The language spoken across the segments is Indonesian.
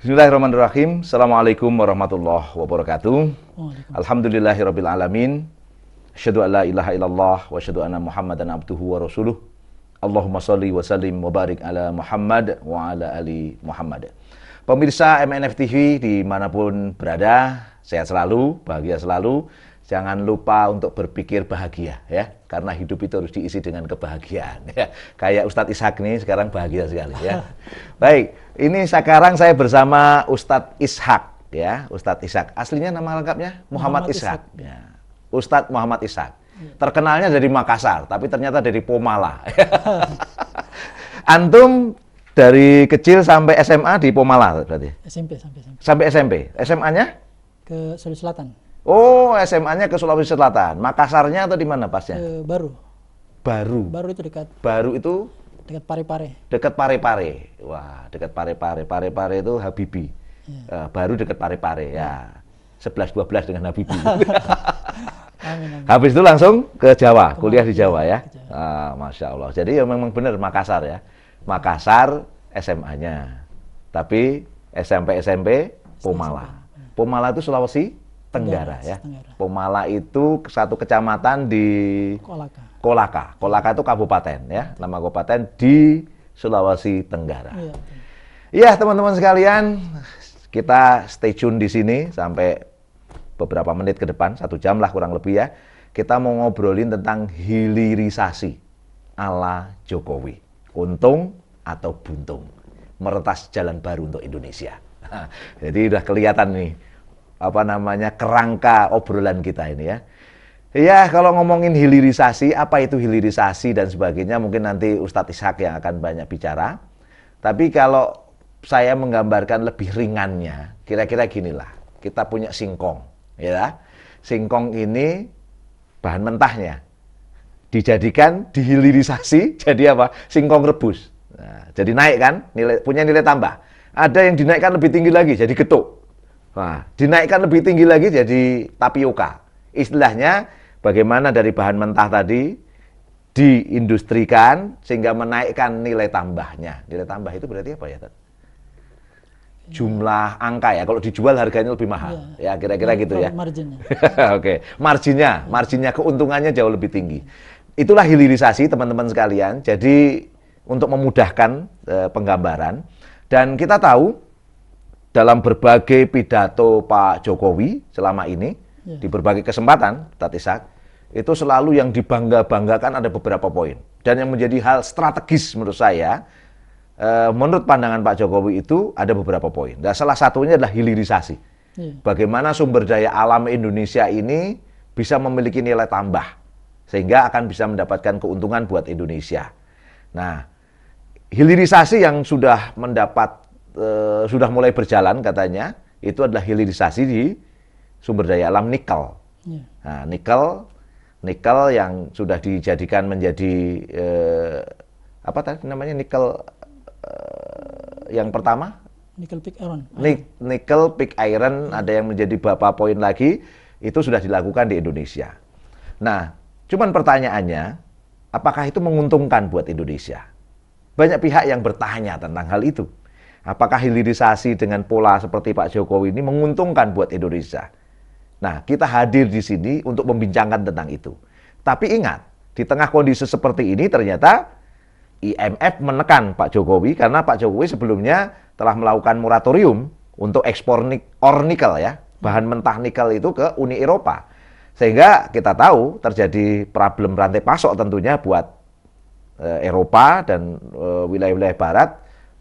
Bismillahirrahmanirrahim. Assalamualaikum warahmatullahi wabarakatuh. Alhamdulillahirabbil alamin. Asyhadu an la ilaha illallah wa asyhadu anna Muhammadan abduhu wa rasuluh. Allahumma shalli wa sallim wa barik ala Muhammad wa ala ali Muhammad. Pemirsa MNF TV dimanapun berada, sehat selalu, bahagia selalu. Jangan lupa untuk berpikir bahagia ya, karena hidup itu harus diisi dengan kebahagiaan ya. Kayak Ustadz Ishak nih sekarang bahagia sekali ya. Baik, ini sekarang saya bersama Ustadz Ishak ya, Ustadz Ishak. Aslinya nama lengkapnya Muhammad Ishak. Ya. Ustadz Muhammad Ishak. Terkenalnya dari Makassar, tapi ternyata dari Pomala. Antum dari kecil sampai SMA di Pomala berarti? SMP sampai SMP. Sampai SMP. SMA-nya? Ke Sulawesi Selatan. Oh, SMA-nya ke Sulawesi Selatan. Makassarnya atau di mana pasnya? Baru. Baru. Baru itu dekat. Baru itu dekat Parepare. Dekat Parepare. Wah, dekat Parepare. Parepare itu Habibie. Ya. Baru dekat Parepare ya. 11-12 dengan Habibie. Amin. Habis itu langsung ke Jawa, kuliah di Jawa ya. Masya Allah. Jadi ya memang benar Makassar ya. Makassar SMA-nya. Tapi SMP Pomala. Pomala itu Sulawesi Tenggara ya. Pomala itu satu kecamatan di Kolaka. Kolaka itu kabupaten ya. Nama kabupaten di Sulawesi Tenggara. Iya, teman-teman sekalian, kita stay tune di sini sampai beberapa menit ke depan, 1 jam lah kurang lebih ya. Kita mau ngobrolin tentang hilirisasi ala Jokowi. Untung atau buntung. Meretas jalan baru untuk Indonesia. Jadi udah kelihatan nih kerangka obrolan kita ini ya. Ya, kalau ngomongin hilirisasi, apa itu hilirisasi dan sebagainya, mungkin nanti Ustadz Ishak yang akan banyak bicara. Tapi kalau saya menggambarkan lebih ringannya, kira-kira ginilah. Kita punya singkong, ya. Singkong ini bahan mentahnya dijadikan dihilirisasi jadi apa? Singkong rebus. Nah, jadi naik kan, punya nilai tambah. Ada yang dinaikkan lebih tinggi lagi jadi getuk. Nah, dinaikkan lebih tinggi lagi jadi tapioka. Istilahnya bagaimana dari bahan mentah tadi diindustrikan sehingga menaikkan nilai tambahnya. Nilai tambah itu berarti apa ya? Jumlah angka ya. Kalau dijual harganya lebih mahal. Ya, kira-kira gitu ya. Marginnya. Oke, marginnya keuntungannya jauh lebih tinggi. Itulah hilirisasi teman-teman sekalian. Jadi untuk memudahkan penggambaran, dan kita tahu dalam berbagai pidato Pak Jokowi selama ini, di berbagai kesempatan, Ustadz Ishak, itu selalu yang dibangga-banggakan ada beberapa poin. Dan yang menjadi hal strategis menurut saya, menurut pandangan Pak Jokowi itu ada beberapa poin. Dan salah satunya adalah hilirisasi. Bagaimana sumber daya alam Indonesia ini bisa memiliki nilai tambah, sehingga akan bisa mendapatkan keuntungan buat Indonesia. Nah, hilirisasi yang sudah sudah mulai berjalan katanya, itu adalah hilirisasi di sumber daya alam nikel. Nah, nikel yang sudah dijadikan menjadi apa tadi namanya, nikel yang pertama? Nikel pig iron. Nikel pig iron ada yang menjadi beberapa poin lagi, itu sudah dilakukan di Indonesia. Nah, cuman pertanyaannya, apakah itu menguntungkan buat Indonesia? Banyak pihak yang bertanya tentang hal itu. Apakah hilirisasi dengan pola seperti Pak Jokowi ini menguntungkan buat Indonesia? Nah, kita hadir di sini untuk membincangkan tentang itu. Tapi ingat, di tengah kondisi seperti ini ternyata IMF menekan Pak Jokowi karena Pak Jokowi sebelumnya telah melakukan moratorium untuk ekspor nikel ya, bahan mentah nikel itu ke Uni Eropa. Sehingga kita tahu terjadi problem rantai pasok tentunya buat Eropa dan wilayah-wilayah barat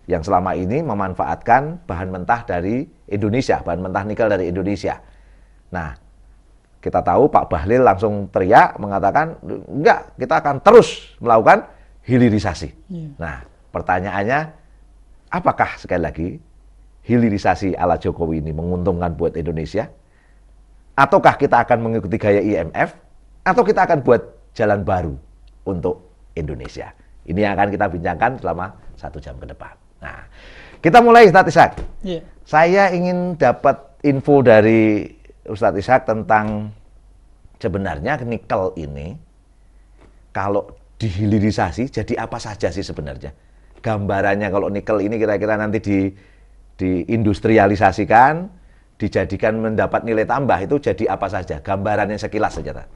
yang selama ini memanfaatkan bahan mentah dari Indonesia, bahan mentah nikel dari Indonesia. Nah, kita tahu Pak Bahlil langsung teriak mengatakan, enggak, kita akan terus melakukan hilirisasi. Nah, pertanyaannya, apakah sekali lagi hilirisasi ala Jokowi ini menguntungkan buat Indonesia? Ataukah kita akan mengikuti gaya IMF? Atau kita akan buat jalan baru untuk Indonesia? Ini yang akan kita bincangkan selama 1 jam ke depan. Nah, kita mulai Ustadz Ishak. Saya ingin dapat info dari Ustadz Ishak tentang sebenarnya nikel ini kalau dihilirisasi jadi apa saja sih sebenarnya? Gambarannya kalau nikel ini kira-kira nanti diindustrialisasikan, dijadikan mendapat nilai tambah, itu jadi apa saja? Gambarannya sekilas saja, Pak.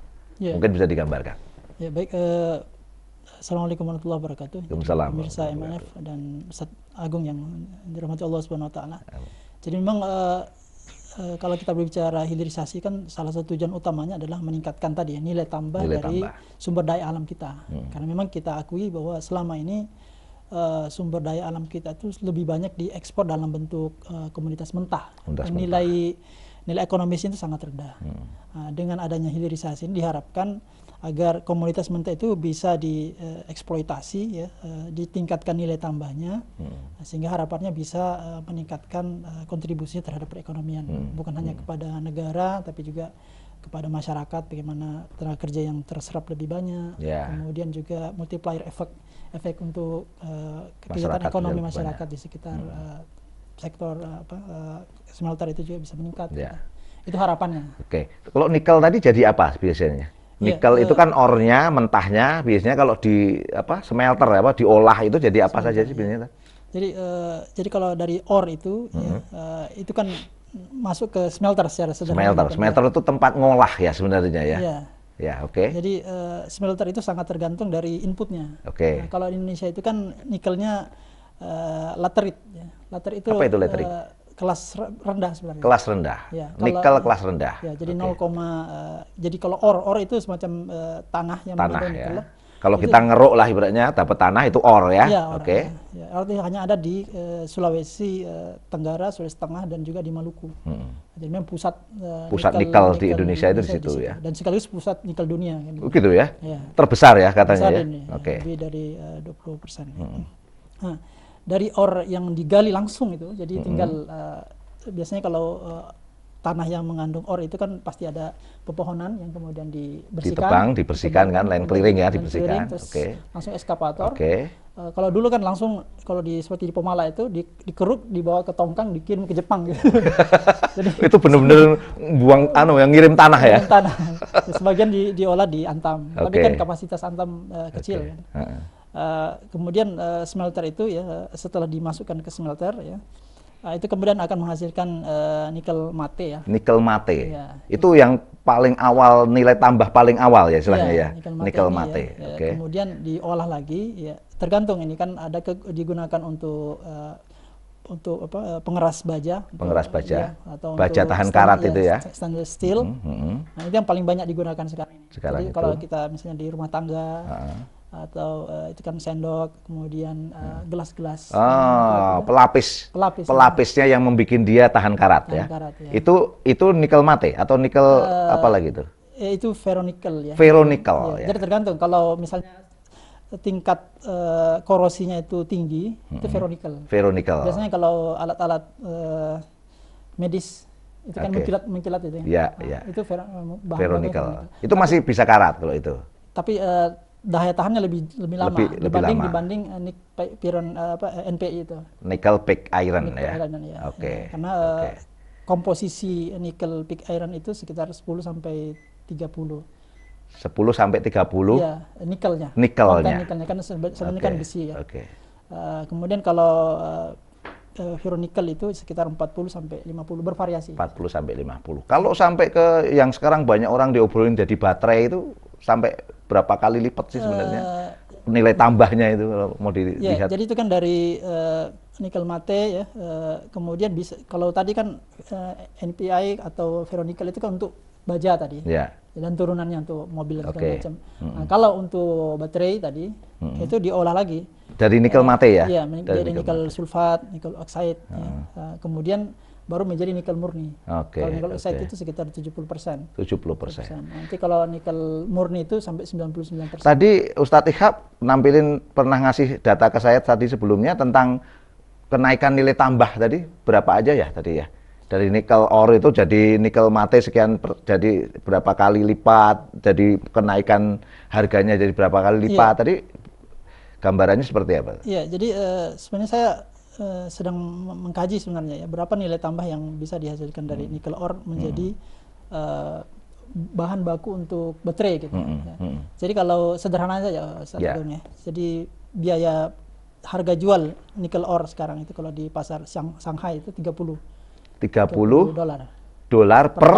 Ya. Mungkin bisa digambarkan. Ya, baik. Assalamualaikum warahmatullahi wabarakatuh. Waalaikumsalam. Pemirsa MNF dan Ustadz Agung yang dirahmati Allah Subhanahu wa taala. Jadi memang kalau kita berbicara hilirisasi kan salah satu tujuan utamanya adalah meningkatkan tadi ya, nilai tambah dari sumber daya alam kita. Karena memang kita akui bahwa selama ini sumber daya alam kita itu lebih banyak diekspor dalam bentuk komoditas mentah. Nilai ekonomisnya itu sangat rendah. Dengan adanya hilirisasi ini diharapkan agar komoditas mentah itu bisa dieksploitasi, ya, ditingkatkan nilai tambahnya, sehingga harapannya bisa meningkatkan kontribusinya terhadap perekonomian, bukan hanya kepada negara, tapi juga kepada masyarakat, bagaimana tenaga kerja yang terserap lebih banyak, kemudian juga multiplier efek untuk kegiatan ekonomi masyarakat di sekitar sektor smelter itu juga bisa meningkat. Itu harapannya. Oke, kalau nikel tadi jadi apa biasanya? Nikel itu kan ornya, mentahnya, biasanya kalau di smelter diolah itu jadi apa saja sih biasanya? Jadi kalau dari ore itu itu kan masuk ke smelter secara sederhana. Smelter itu tempat ngolah ya sebenarnya ya. Ya, oke. Jadi smelter itu sangat tergantung dari inputnya. Nah, kalau di Indonesia itu kan nikelnya laterit. Ya. Laterit itu apa itu laterit? Kelas rendah sebenarnya. Kelas rendah. Ya, nikel kelas rendah. Ya, jadi jadi kalau ore itu semacam tanah yang mengandung nikel. Ya. Kalau kita ngeruk lah ibaratnya dapat tanah itu ore ya. Ya, oke. Ya, ore hanya ada di Sulawesi Tenggara, Sulawesi Tengah dan juga di Maluku. Jadi memang pusat nikel di Indonesia itu di situ ya. Dan sekaligus pusat nikel dunia. Gitu ya. Terbesar ya katanya ya. Oke. Lebih dari 20%. Nah, dari ore yang digali langsung itu, jadi tinggal biasanya kalau tanah yang mengandung ore itu kan pasti ada pepohonan yang kemudian dibersihkan kan, land clearing ya, dibersihkan. Terus langsung eskavator. Oke. Kalau dulu kan langsung kalau seperti di Pemala itu dikeruk, dibawa ke tongkang, dikirim ke Jepang gitu. Jadi, itu benar-benar buang yang ngirim tanah ya. Ngirim tanah. Sebagian diolah di Antam. Tapi kan kapasitas Antam kecil kan. Kemudian smelter itu ya setelah dimasukkan ke smelter ya itu kemudian akan menghasilkan nikel mate ya. Nikel mate. Ya. Itu yang paling awal, nilai tambah paling awal ya istilahnya ya. Nikel mate. Ya. Okay. Kemudian diolah lagi ya, tergantung ini kan ada digunakan untuk pengeras baja. Pengeras baja. Atau baja tahan karat itu ya. Stainless steel. Nah, itu yang paling banyak digunakan sekarang ini. Jadi kalau kita misalnya di rumah tangga atau itu kan sendok, kemudian gelas-gelas. Pelapisnya yang membuat dia tahan karat ya. Itu nikel mate atau nikel apa lagi itu? Itu ferronikel ya. Ferronikel. Ya. Jadi tergantung, kalau misalnya tingkat korosinya itu tinggi, itu ferronikel. Biasanya kalau alat-alat medis itu kan mengkilat itu ya. Itu ferronikel. Itu masih bisa karat kalau itu. Tapi daya tahannya lebih lama dibanding NPI itu. Nickel pig iron ya. Oke. Karena komposisi nickel pig iron itu sekitar 10 sampai 30. 10 sampai 30. Iya, nikelnya. Nikelnya kan sebenarnya kan besi ya. Kemudian kalau ferronikel itu sekitar 40 sampai 50, bervariasi. 40 sampai 50. Kalau sampai ke yang sekarang banyak orang diobrolin jadi baterai itu sampai berapa kali lipat sih sebenarnya nilai tambahnya itu kalau mau dilihat? Jadi itu kan dari nikel mate ya. Kemudian bisa, kalau tadi kan NPI atau ferronikel itu kan untuk baja tadi. Dan turunannya untuk mobil segala macam. Nah, kalau untuk baterai tadi itu diolah lagi dari nikel mate ya? Iya, dari nikel sulfat, nikel oxide. Kemudian baru menjadi nikel murni. Kalau nikel oxide itu sekitar 70%. 70%. Nanti kalau nikel murni itu sampai 99%. Tadi Ustadz Ihab pernah ngasih data ke saya tadi sebelumnya tentang kenaikan nilai tambah tadi berapa aja ya tadi ya? Dari nikel ore itu jadi nikel mate sekian jadi berapa kali lipat, jadi kenaikan harganya jadi berapa kali lipat. Tadi gambarannya seperti apa? Iya, jadi sebenarnya saya sedang mengkaji sebenarnya ya berapa nilai tambah yang bisa dihasilkan dari nikel ore menjadi bahan baku untuk baterai gitu. Jadi kalau sederhana saja sebetulnya. Jadi biaya harga jual nikel ore sekarang itu kalau di pasar Shanghai itu 30 $30 per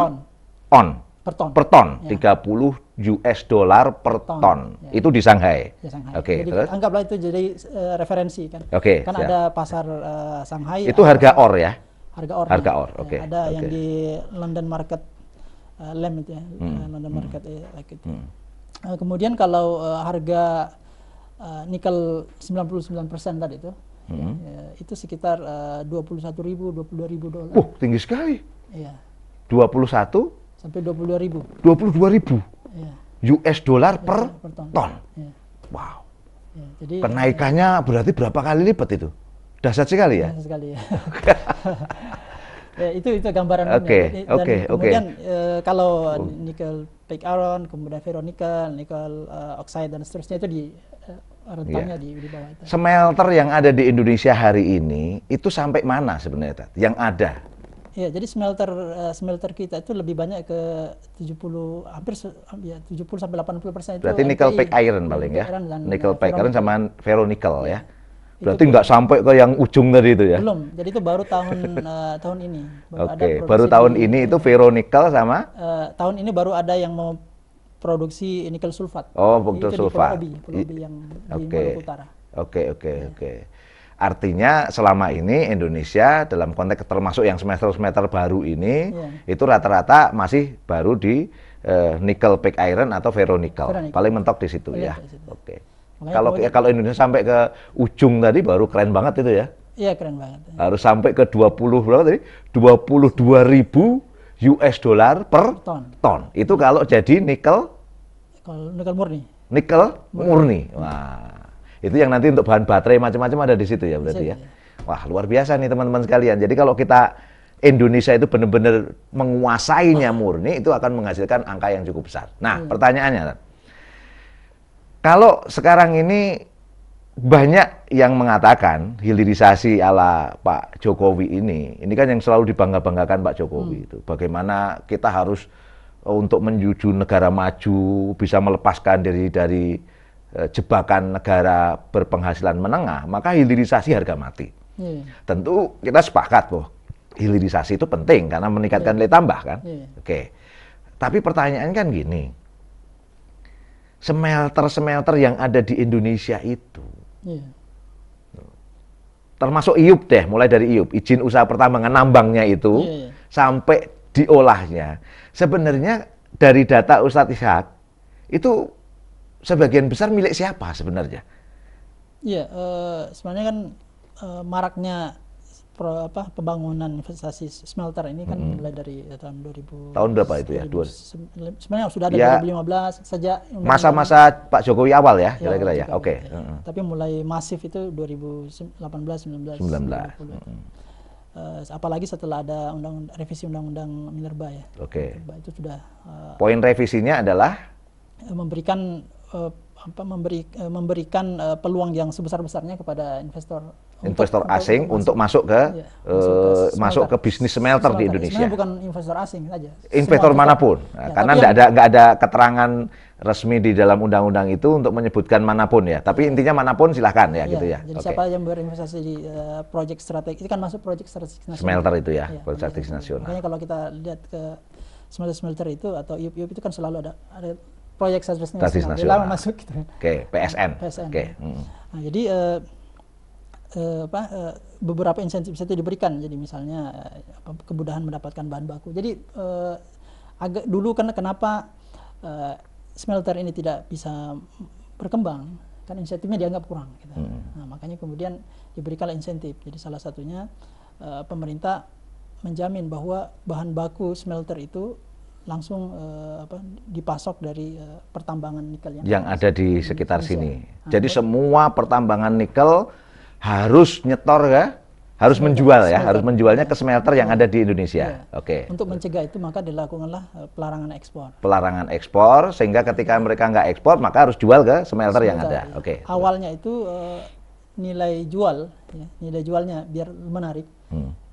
ton. per ton, ya. 30 US dollar per ton. Ya. Itu di Shanghai. Ya, Shanghai. Oke, jadi terus? Anggaplah itu jadi referensi kan. Oke, kan siap. ada pasar Shanghai. Itu harga ore ya? Harga ore. Harga ore, oke. Ya, ada yang di London Market LEM itu ya, London Market like itu. Kemudian kalau harga nikel 99% tadi itu, itu sekitar $21.000, $22.000. Tinggi sekali. Iya. 21 sampai 22.000. 22.000 Iya. US dollar per ton. Iya. Wow. Ya, jadi kenaikannya berarti berapa kali lipat itu? Dahsyat sekali ya? Dahsyat sekali ya. Ya, itu gambaran. Kemudian kalau nikel pig iron, kemudian ferronikel, nikel oxide dan seterusnya itu di rentangnya di bawah itu. Smelter yang ada di Indonesia hari ini itu sampai mana sebenarnya, Tat? Yang ada? Ya, jadi smelter kita itu lebih banyak ke 70 sampai 80% itu. Berarti nikel pig iron paling ya. Nikel pig iron sama ferronikel ya. Berarti nggak sampai ke yang ujung tadi itu ya? Belum. Jadi itu baru tahun ini. Baru tahun ini itu ferronikel sama? Tahun ini baru ada yang mau produksi nikel sulfat. Nikel sulfat. Pulau Obi yang di Maluku Utara. Oke. Artinya selama ini Indonesia dalam konteks termasuk yang semester baru ini itu rata-rata masih baru di nikel pig iron atau ferronikel. Paling mentok di situ ya. Oke. Kalau Indonesia sampai ke ujung tadi baru keren banget itu ya. Iya, keren banget. Harus sampai ke 20 berapa tadi? 22.000 US dollar per ton. Itu kalau jadi nikel? Kalau nikel murni. Nikel murni. Wah. Itu yang nanti untuk bahan baterai macam-macam ada di situ ya berarti ya. Wah, luar biasa nih teman-teman sekalian. Jadi kalau kita Indonesia itu benar-benar menguasainya murni, itu akan menghasilkan angka yang cukup besar. Nah, pertanyaannya, kalau sekarang ini banyak yang mengatakan hilirisasi ala Pak Jokowi ini kan yang selalu dibangga-banggakan Pak Jokowi itu. Bagaimana kita harus untuk menuju negara maju, bisa melepaskan diri dari jebakan negara berpenghasilan menengah, maka hilirisasi harga mati. Tentu kita sepakat bahwa hilirisasi itu penting karena meningkatkan nilai tambah kan. Oke. Tapi pertanyaan kan gini, smelter yang ada di Indonesia itu, termasuk IUP deh, mulai dari IUP, izin usaha pertambangan nambangnya itu, sampai diolahnya, sebenarnya dari data Ustadz Ishak itu sebagian besar milik siapa sebenarnya? Iya, sebenarnya kan maraknya pembangunan investasi smelter ini kan mulai dari tahun 2000. Tahun berapa itu ya? Sebenarnya sudah ada 2015 sejak masa-masa Pak Jokowi awal ya, kira-kira ya. Oke. Tapi mulai masif itu 2018, 19. Apalagi setelah ada revisi undang-undang minerba ya. Oke. Itu sudah. Poin revisinya adalah memberikan peluang yang sebesar-besarnya kepada investor asing untuk masuk ke bisnis smelter di Indonesia. Sebenarnya bukan investor asing saja. Investor manapun, karena nggak ada keterangan resmi di dalam undang-undang itu untuk menyebutkan manapun ya. Tapi intinya manapun silahkan ya, gitu ya. Jadi siapa yang berinvestasi di proyek strategis, itu kan masuk proyek strategis nasional. Smelter itu ya, proyek strategis nasional. Makanya kalau kita lihat ke smelter itu atau IUP itu kan selalu ada proyek strategis nasional masuk gitu. Oke, PSN. Oke. Nah, jadi beberapa insentif itu diberikan. Jadi misalnya kemudahan mendapatkan bahan baku. Jadi agak dulu kenapa smelter ini tidak bisa berkembang? Kan insentifnya dianggap kurang. Gitu. Nah, makanya kemudian diberikanlah insentif. Jadi salah satunya pemerintah menjamin bahwa bahan baku smelter itu langsung dipasok dari pertambangan nikel yang ada di sekitar sini. Jadi semua pertambangan nikel harus nyetor ya, harus menjual ya, harus menjualnya ke smelter yang ada di Indonesia. Oke. Untuk mencegah itu maka dilakukanlah pelarangan ekspor. Pelarangan ekspor sehingga ketika mereka nggak ekspor maka harus jual ke smelter yang ada. Oke. Awalnya itu nilai jualnya biar menarik.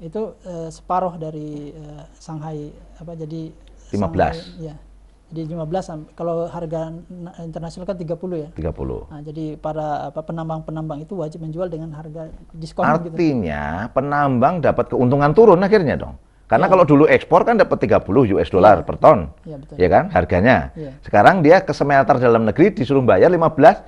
Itu separuh dari Shanghai jadi 15. Ya. Jadi 15 kalau harga internasional kan 30 ya. 30. Nah, jadi para penambang-penambang itu wajib menjual dengan harga diskon gitu. Artinya penambang dapat keuntungan turun akhirnya dong. Karena Ya. kalau dulu ekspor kan dapat 30 US dollar per ton. Ya, betul. Ya kan harganya. Ya. Sekarang dia ke smelter dalam negeri disuruh bayar 15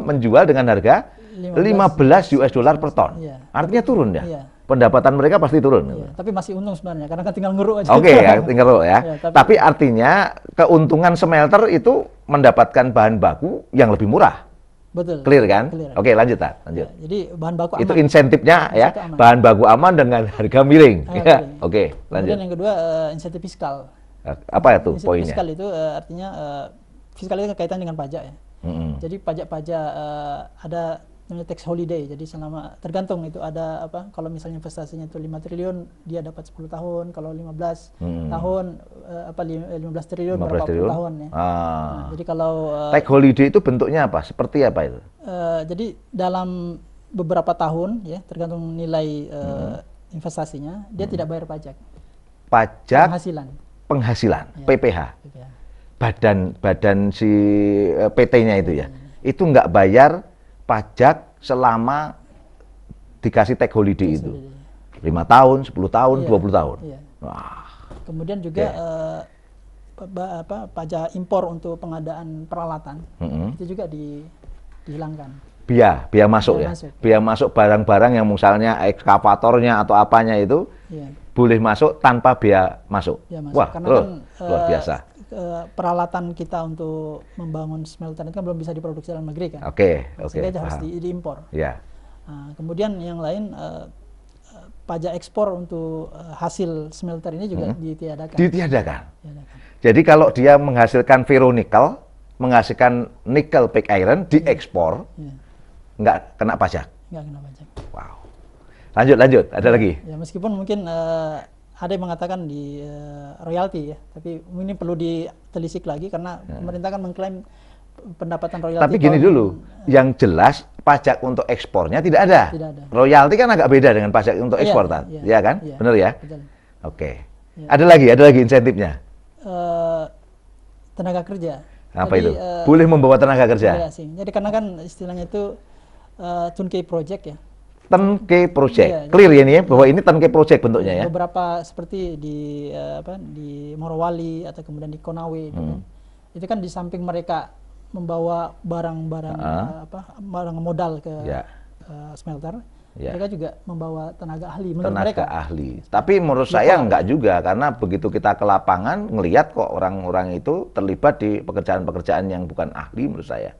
menjual dengan harga 15 US dollar per ton. Ya. Artinya turun ya. Iya. Pendapatan mereka pasti turun. Iya, tapi masih untung sebenarnya karena kan tinggal ngeruk aja. Oke, ya, tinggal ya. Ya, tapi artinya keuntungan smelter itu mendapatkan bahan baku yang lebih murah. Betul. Clear kan? Clear. Oke, lanjut Tan. Lanjut. Ya, jadi bahan baku aman. Itu insentifnya ya, Insentif aman. bahan baku aman dengan harga miring. Ya. miring. Oke, lanjut. Kemudian yang kedua insentif fiskal. Apa itu Insentif poinnya? fiskal itu artinya fiskal itu kaitan dengan pajak ya. Jadi pajak-pajak ada namanya tax holiday. Jadi selama tergantung itu ada apa, kalau misalnya investasinya itu 5 triliun dia dapat 10 tahun, kalau 15 tahun 15 triliun 15 berapa triliun? puluh tahun ya. Ah. Jadi kalau Tax holiday itu bentuknya apa? Seperti apa itu? jadi dalam beberapa tahun ya tergantung nilai investasinya dia tidak bayar pajak. Pajak Penghasilan. penghasilan, PPH. Gitu ya. Badan si PT-nya itu ya. Itu nggak bayar pajak selama dikasih tax holiday itu. 5 tahun, 10 tahun, Iya, 20 tahun. iya. Wah. Kemudian juga pajak impor untuk pengadaan peralatan itu juga dihilangkan. Biaya masuk Biaya ya. masuk. Biaya masuk barang-barang yang misalnya ekskavatornya atau apanya itu Iya. boleh masuk tanpa biaya masuk. Biaya masuk. Wah, Karena loh, kan luar biasa. peralatan kita untuk membangun smelter itu kan belum bisa diproduksi dalam negeri kan. Oke. Sehingga itu harus Paham. diimpor. Ya. Nah, kemudian yang lain pajak ekspor untuk hasil smelter ini juga ditiadakan. Ditiadakan. Ditiadakan. Jadi kalau dia menghasilkan ferronikel, menghasilkan nickel pig iron, diekspor, Iya. nggak kena pajak. Nggak kena pajak. Wow. Lanjut, ada lagi. Ya meskipun mungkin ada yang mengatakan di royalti ya, tapi ini perlu ditelisik lagi karena pemerintah kan mengklaim pendapatan royalti. Tapi gini dulu, yang jelas pajak untuk ekspornya tidak ada. Tidak ada. Royalti kan agak beda dengan pajak untuk Iya, ekspor, Tan. iya, Iya kan? iya, Benar ya? betul. Oke. Iya. Ada lagi insentifnya. Tenaga kerja. Apa Jadi, itu? Boleh membawa tenaga kerja. tenaga asing. Jadi karena kan istilahnya itu turnkey project ya. Turnkey project. Iya, Clear ya ini ya, bahwa ini turnkey project bentuknya ya. Beberapa seperti di Morowali atau kemudian di Konawe gitu kan. Itu kan di samping mereka membawa barang-barang barang modal ke Ya. smelter, Ya. mereka juga membawa tenaga ahli menurut Tenaga mereka. ahli. Tapi menurut saya enggak juga, karena begitu kita ke lapangan ngelihat kok orang-orang itu terlibat di pekerjaan-pekerjaan yang bukan ahli menurut saya.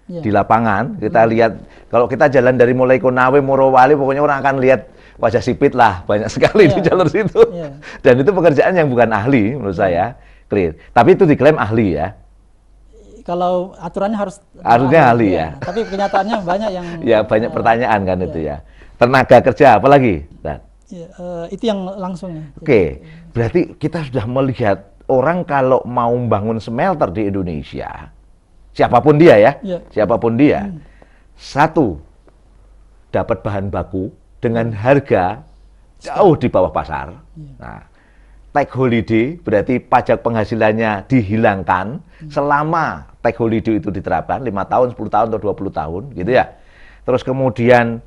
Iya. Di lapangan kita lihat, kalau kita jalan dari mulai Konawe, Morowali, pokoknya orang akan lihat wajah sipit lah banyak sekali di Iya. jalur situ. Iya. Dan itu pekerjaan yang bukan ahli menurut saya. Clear. Tapi itu diklaim ahli ya. Kalau aturannya Harusnya ahli ya. Tapi kenyataannya banyak yang Ya banyak pertanyaan kan itu ya. Tenaga kerja apalagi? Nah, ya, itu yang langsungnya. oke, berarti kita sudah melihat orang kalau mau bangun smelter di Indonesia, siapapun dia ya, Ya. siapapun dia, satu, dapat bahan baku dengan harga jauh di bawah pasar. Nah, tax holiday berarti pajak penghasilannya dihilangkan selama tax holiday itu diterapkan 5 tahun, 10 tahun, atau 20 tahun gitu ya. Terus kemudian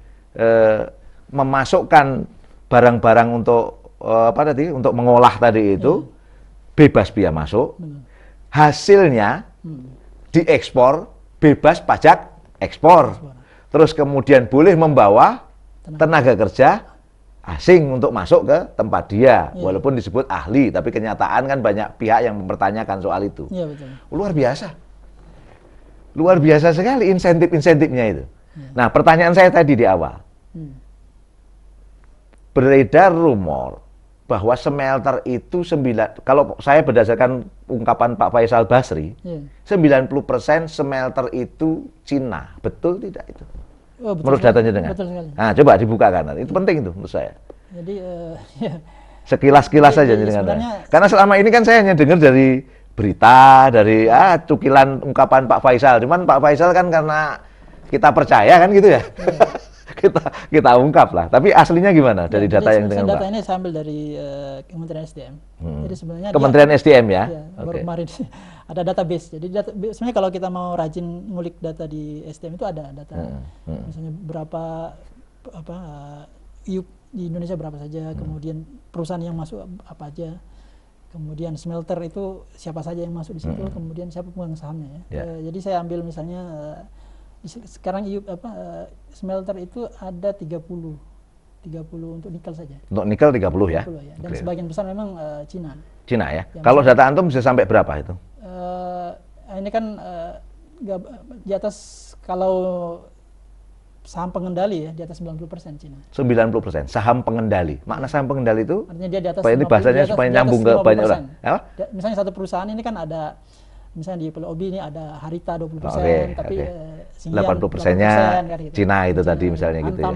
memasukkan barang-barang untuk untuk mengolah tadi itu bebas biaya masuk. Hasilnya diekspor bebas pajak ekspor. Terus kemudian boleh membawa tenaga kerja asing untuk masuk ke tempat dia, walaupun disebut ahli, tapi kenyataan kan banyak pihak yang mempertanyakan soal itu. Iya betul. Luar biasa sekali insentif-insentifnya itu. Nah, pertanyaan saya tadi di awal, beredar rumor bahwa smelter itu kalau saya berdasarkan ungkapan Pak Faisal Basri, 90% smelter itu Cina, betul tidak itu? Oh, betul Menurut sekali. datanya dengan. Betul sekali. Nah, coba dibukakan. Itu penting itu menurut saya. Jadi ya, Sekilas-kilas saja Jadi dengan sebenarnya- karena selama ini kan saya hanya dengar dari berita, dari cukilan ungkapan Pak Faisal. Cuman Pak Faisal kan karena kita percaya kan gitu ya. kita ungkap lah. Tapi aslinya gimana dari data yang dengan data ini saya ambil dari Kementerian SDM. Jadi sebenarnya Kementerian SDM ya. Baru kemarin ada database. Jadi sebenarnya kalau kita mau rajin ngulik data di SDM itu ada data. Misalnya berapa IUP di Indonesia berapa saja, kemudian perusahaan yang masuk apa aja, kemudian smelter itu siapa saja yang masuk di situ, kemudian siapa pemegang sahamnya ya. Jadi saya ambil misalnya sekarang IUP smelter itu ada 30 untuk nikel saja. Untuk nikel 30 ya. 30 ya. Dan sebagian besar memang Cina. Cina ya. Kalau data antum bisa sampai berapa itu? Ini kan di atas, kalau saham pengendali ya di atas 90% Cina. 90%. Saham pengendali. Makna saham pengendali itu? Artinya dia di atas. Ini bahasanya supaya nyambung ke banyak orang. Misalnya satu perusahaan ini kan ada, misalnya di PLOB ini ada Harita 20%, tapi 80%-nya gitu. Cina itu tadi misalnya gitu ya.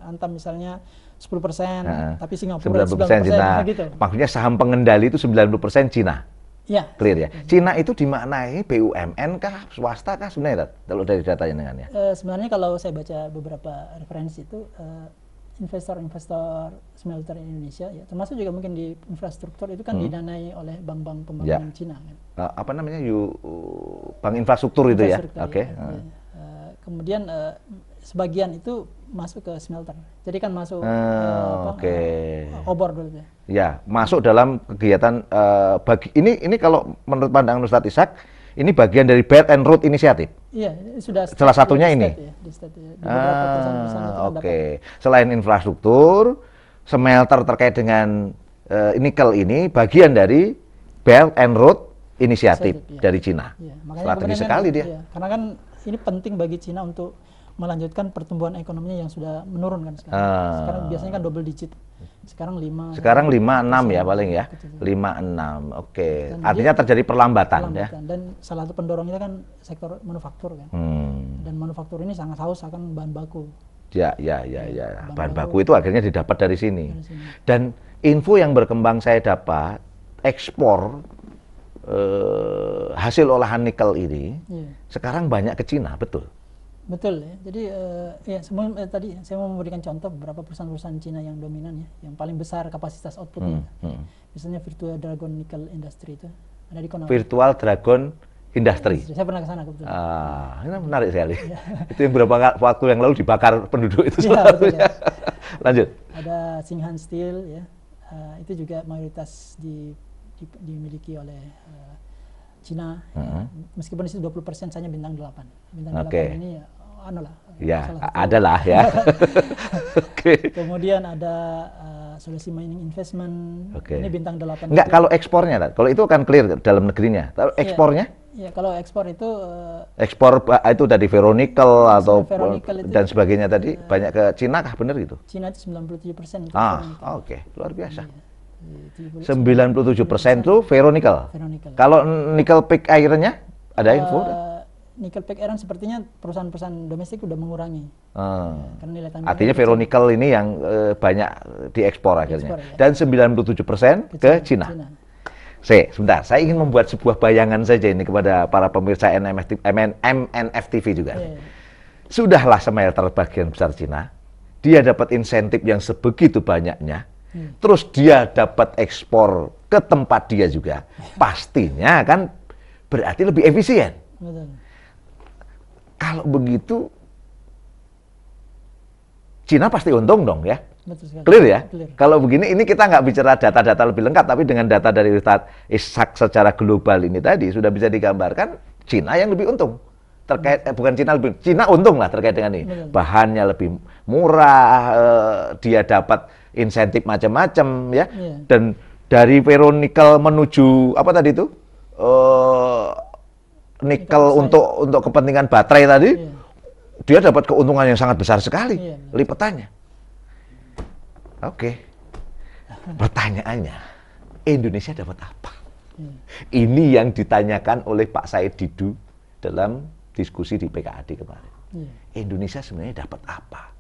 Antam misalnya 10%, tapi Singapura 90% Cina. Gitu. Maksudnya saham pengendali itu 90% Cina. Ya. Clear ya. Cina itu dimaknai BUMN kah, swasta kah sebenarnya kalau dari datanya dengannya? Sebenarnya kalau saya baca beberapa referensi itu investor-investor smelter Indonesia ya, termasuk juga mungkin di infrastruktur itu kan didanai oleh bank-bank pembangunan Cina kan. Apa namanya? Bank infrastruktur itu ya. Oke. Kemudian sebagian itu masuk ke smelter. Jadi kan masuk obor dulu ya. Ya, masuk dalam kegiatan ini kalau menurut pandangan Ustadz Ishak, ini bagian dari Belt and Road Initiative. Iya, sudah salah satunya ini. Selain infrastruktur, smelter terkait dengan nikel ini bagian dari Belt and Road Initiative dari Cina. Ya, strategi sekali dia. Ya, karena kan ini penting bagi Cina untuk melanjutkan pertumbuhan ekonominya yang sudah menurun kan sekarang. Sekarang biasanya kan double digit. Sekarang 5. Sekarang 5-6 ya paling ya. 5-6. Oke. Artinya terjadi perlambatan ya. Dan salah satu pendorongnya kan sektor manufaktur kan. Dan manufaktur ini sangat haus akan bahan baku. Ya. Bahan baku itu akhirnya didapat dari sini. Dan info yang berkembang saya dapat, ekspor hasil olahan nikel ini sekarang banyak ke Cina, betul? Betul ya. Jadi tadi saya mau memberikan contoh beberapa perusahaan-perusahaan Cina yang dominan ya, yang paling besar kapasitas outputnya. Misalnya Virtual Dragon Nickel Industry itu ada di Konawe. Virtual Dragon Industry. Saya pernah ke sana kebetulan. Ini menarik sekali. Itu yang beberapa waktu yang lalu dibakar penduduk itu betul, ya. Lanjut. Ada Xinghan Steel ya. Itu juga mayoritas dimiliki oleh Cina. Meskipun itu 20% saja bintang 8. Bintang 8 ini adalah ya. Kemudian ada Sulawesi Mining Investment. Ini bintang 8. Enggak, kalau ekspornya, kalau itu kan clear dalam negerinya. Kalau ekspornya? Ya, kalau ekspor itu ekspor itu dari ferronikel atau dan sebagainya tadi banyak ke Cina kah, benar gitu? Cina itu 97%. Luar biasa. 97% itu ferronikel. Kalau nikel pick iron-nya ada info? Nikel pick iron sepertinya perusahaan-perusahaan domestik udah mengurangi. Karena nilai tambah artinya ferronikel ini yang banyak diekspor akhirnya. Dan 97% ke Cina. Sebentar, saya ingin membuat sebuah bayangan saja ini kepada para pemirsa MNF TV juga. Sudahlah smelter bagian besar Cina, dia dapat insentif yang sebegitu banyaknya. Terus dia dapat ekspor ke tempat dia juga, pastinya kan berarti lebih efisien. Betul. Kalau begitu, Cina pasti untung dong ya. Betul, clear ya? Clear. Kalau begini, ini kita nggak bicara data-data lebih lengkap, tapi dengan data dari Ustadz Ishak secara global ini tadi sudah bisa digambarkan Cina yang lebih untung. Terkait bukan Cina untung lah terkait dengan ini. Betul. Bahannya lebih murah, dia dapat insentif macam-macam ya. Dan dari ferronikel menuju apa tadi itu? Nikel untuk kepentingan baterai tadi. Dia dapat keuntungan yang sangat besar sekali lipatannya. Oke. Pertanyaannya, Indonesia dapat apa? Ini yang ditanyakan oleh Pak Said Didu dalam diskusi di PKAD kemarin. Indonesia sebenarnya dapat apa?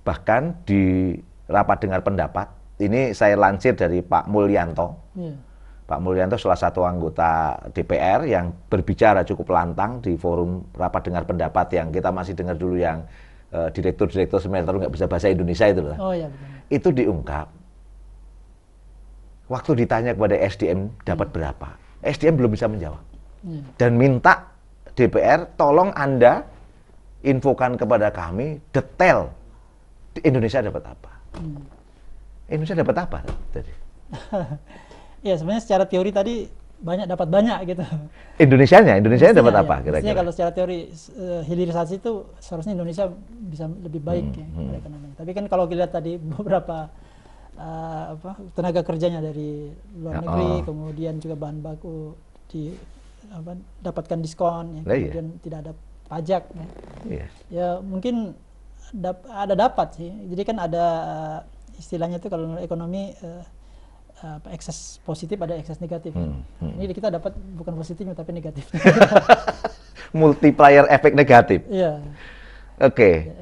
Bahkan di rapat dengar pendapat, ini saya lansir dari Pak Mulyanto. Pak Mulyanto salah satu anggota DPR yang berbicara cukup lantang di forum rapat dengar pendapat yang kita masih dengar dulu yang direktur-direktur smelter nggak bisa bahasa Indonesia itu lah. Oh ya betul. Itu diungkap. Waktu ditanya kepada SDM dapat berapa, SDM belum bisa menjawab. Dan minta DPR tolong Anda infokan kepada kami detail di Indonesia dapat apa. Indonesia dapat apa tadi? Ya sebenarnya secara teori tadi dapat banyak gitu. Indonesia dapat apa ya. kira-kira? Kalau secara teori hilirisasi itu seharusnya Indonesia bisa lebih baik ekonominya. Tapi kan kalau kita lihat tadi beberapa tenaga kerjanya dari luar negeri, kemudian juga bahan baku dapatkan diskon, kemudian tidak ada pajak. Ya mungkin dapat sih. Jadi kan ada istilahnya itu kalau ekonomi ekses positif ada ekses negatif. Ini kita dapat bukan positifnya tapi negatif. Multiplier efek negatif. Iya. Oke.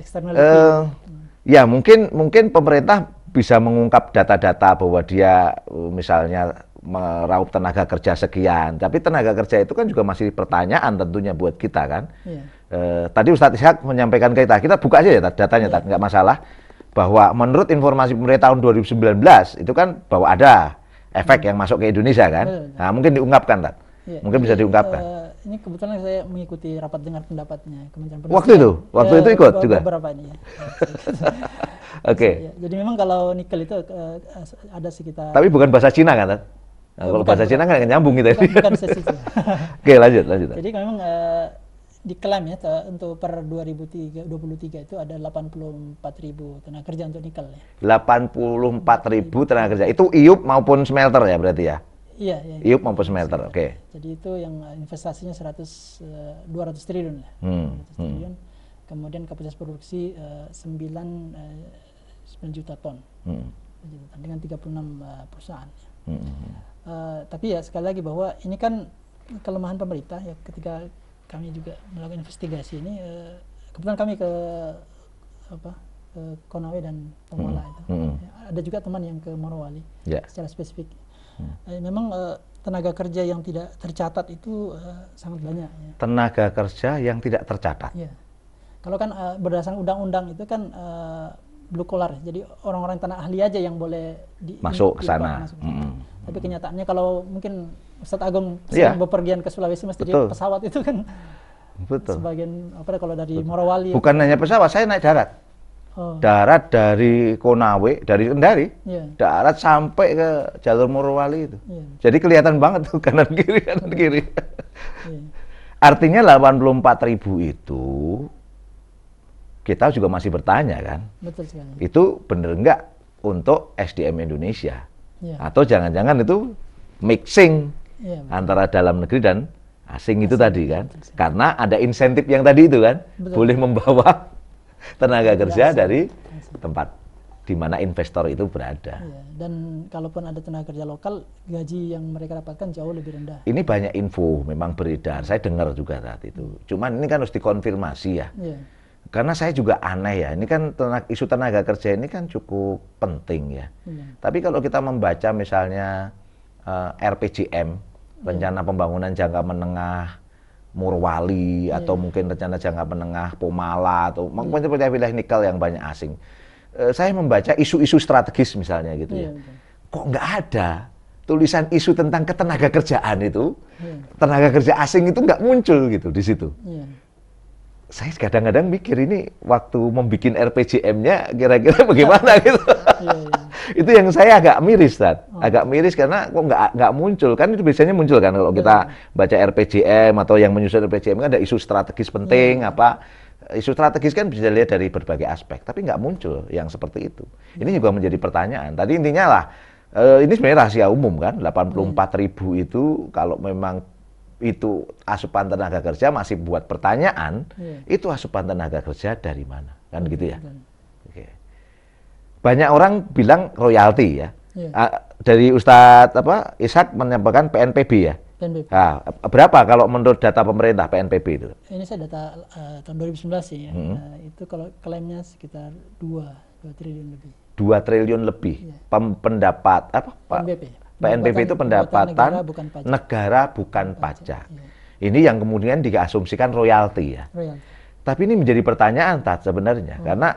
Ya mungkin pemerintah bisa mengungkap data-data bahwa dia misalnya meraup tenaga kerja sekian, tapi tenaga kerja itu kan juga masih pertanyaan tentunya buat kita kan. Iya. Tadi Ustadz Ishak menyampaikan ke kita buka aja ya datanya, nggak masalah. Bahwa menurut informasi pemerintah tahun 2019 itu kan bahwa ada efek yang masuk ke Indonesia kan. Nah, mungkin diungkapkan, Tat. Mungkin bisa diungkapkan. Ini kebetulan saya mengikuti rapat dengar pendapatnya Kementerian Perindustrian. Waktu itu ikut juga. Beberapa ini ya. Oke. Jadi memang kalau nikel itu ada sekitar. Tapi bukan bahasa Cina kan, Tat? Nah, kalau bahasa Cina kan nyambung kita. Bukan sesi itu. Oke, lanjut. Jadi memang diklaim ya untuk per 2023 itu ada 84.000 tenaga kerja untuk nikel ya. 84.000 tenaga kerja. Itu IUP maupun smelter ya berarti ya? Iya. IUP maupun smelter, oke. Jadi itu yang investasinya 200 triliun lah. 200 triliun. Kemudian kapasitas produksi 9 juta ton. Dengan 36 perusahaan. Tapi ya sekali lagi bahwa ini kan kelemahan pemerintah ya ketika kami juga melakukan investigasi ini, kebetulan kami ke Konawe dan Tomala itu. Ada juga teman yang ke Morowali secara spesifik. Memang tenaga kerja yang tidak tercatat itu sangat banyak. Ya. Tenaga kerja yang tidak tercatat. Ya. Kalau kan berdasarkan undang-undang itu kan blue collar, jadi orang-orang tanah ahli aja yang boleh masuk ke sana. Tapi kenyataannya kalau mungkin Ustadz Agung sering bepergian ke Sulawesi mesti di pesawat itu kan. Betul. Sebagian kalau dari Morowali. Bukan hanya pesawat, saya naik darat. Darat dari Konawe, dari Kendari, darat sampai ke jalur Morowali itu. Jadi kelihatan banget tuh kanan kiri. Artinya 84.000 itu kita juga masih bertanya kan. Betul sekali. Itu bener nggak untuk SDM Indonesia? Atau jangan-jangan itu mixing antara dalam negeri dan asing itu tadi kan. Karena ada insentif yang tadi itu kan. Boleh membawa tenaga kerja dari tempat di mana investor itu berada. Dan kalaupun ada tenaga kerja lokal, gaji yang mereka dapatkan jauh lebih rendah. Ini banyak info memang beredar. Saya dengar juga saat itu. Cuman ini kan harus dikonfirmasi ya. Karena saya juga aneh ya, ini kan isu tenaga kerja ini kan cukup penting ya. Tapi kalau kita membaca misalnya RPJM, Rencana Pembangunan Jangka Menengah Morowali, atau mungkin rencana jangka menengah Pomala, atau mungkin wilayah nikel yang banyak asing. Saya membaca isu-isu strategis misalnya gitu ya. Kok nggak ada tulisan isu tentang ketenaga kerjaan itu, tenaga kerja asing itu nggak muncul gitu di situ. Saya kadang-kadang mikir ini waktu membuat RPJM-nya kira-kira bagaimana gitu. Itu yang saya agak miris, agak miris karena kok nggak muncul kan, itu biasanya muncul kan kalau kita baca RPJM atau yang menyusun RPJM kan ada isu strategis penting isu strategis kan bisa dilihat dari berbagai aspek, tapi nggak muncul yang seperti itu. Ini juga menjadi pertanyaan. Tadi intinya lah ini sebenarnya rahasia umum kan, 84.000 itu kalau memang itu asupan tenaga kerja masih buat pertanyaan, itu asupan tenaga kerja dari mana? Kan gitu ya. Oke. Banyak orang bilang royalti ya. Dari Ustadz Ishak menyampaikan PNPB ya. PNBP. Nah, berapa kalau menurut data pemerintah PNPB itu? Ini saya data tahun 2019 sih ya. Itu kalau klaimnya sekitar 2 triliun lebih. 2 triliun lebih. Pendapat PNBP itu pendapatan negara bukan pajak. Ini yang kemudian diasumsikan royalti ya. Tapi ini menjadi pertanyaan Tat sebenarnya, karena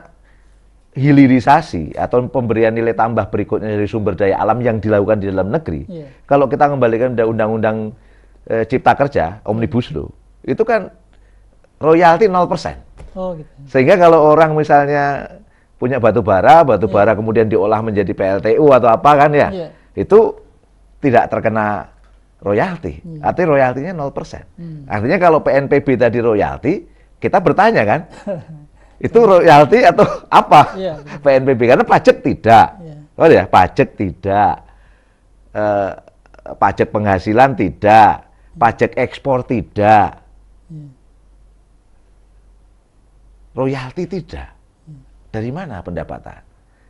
hilirisasi atau pemberian nilai tambah berikutnya dari sumber daya alam yang dilakukan di dalam negeri, kalau kita kembalikan undang-undang Cipta Kerja, Omnibus Law, itu kan royalti 0%. Oh, gitu. Sehingga kalau orang misalnya punya batu bara kemudian diolah menjadi PLTU atau apa kan ya, itu tidak terkena royalti. Artinya royaltinya 0%. Artinya kalau PNPB tadi royalti, kita bertanya kan, itu royalti atau apa? PNPB, karena pajak tidak. Oh ya, pajak tidak. Pajak penghasilan tidak. Pajak ekspor tidak. Royalti tidak. Dari mana pendapatan?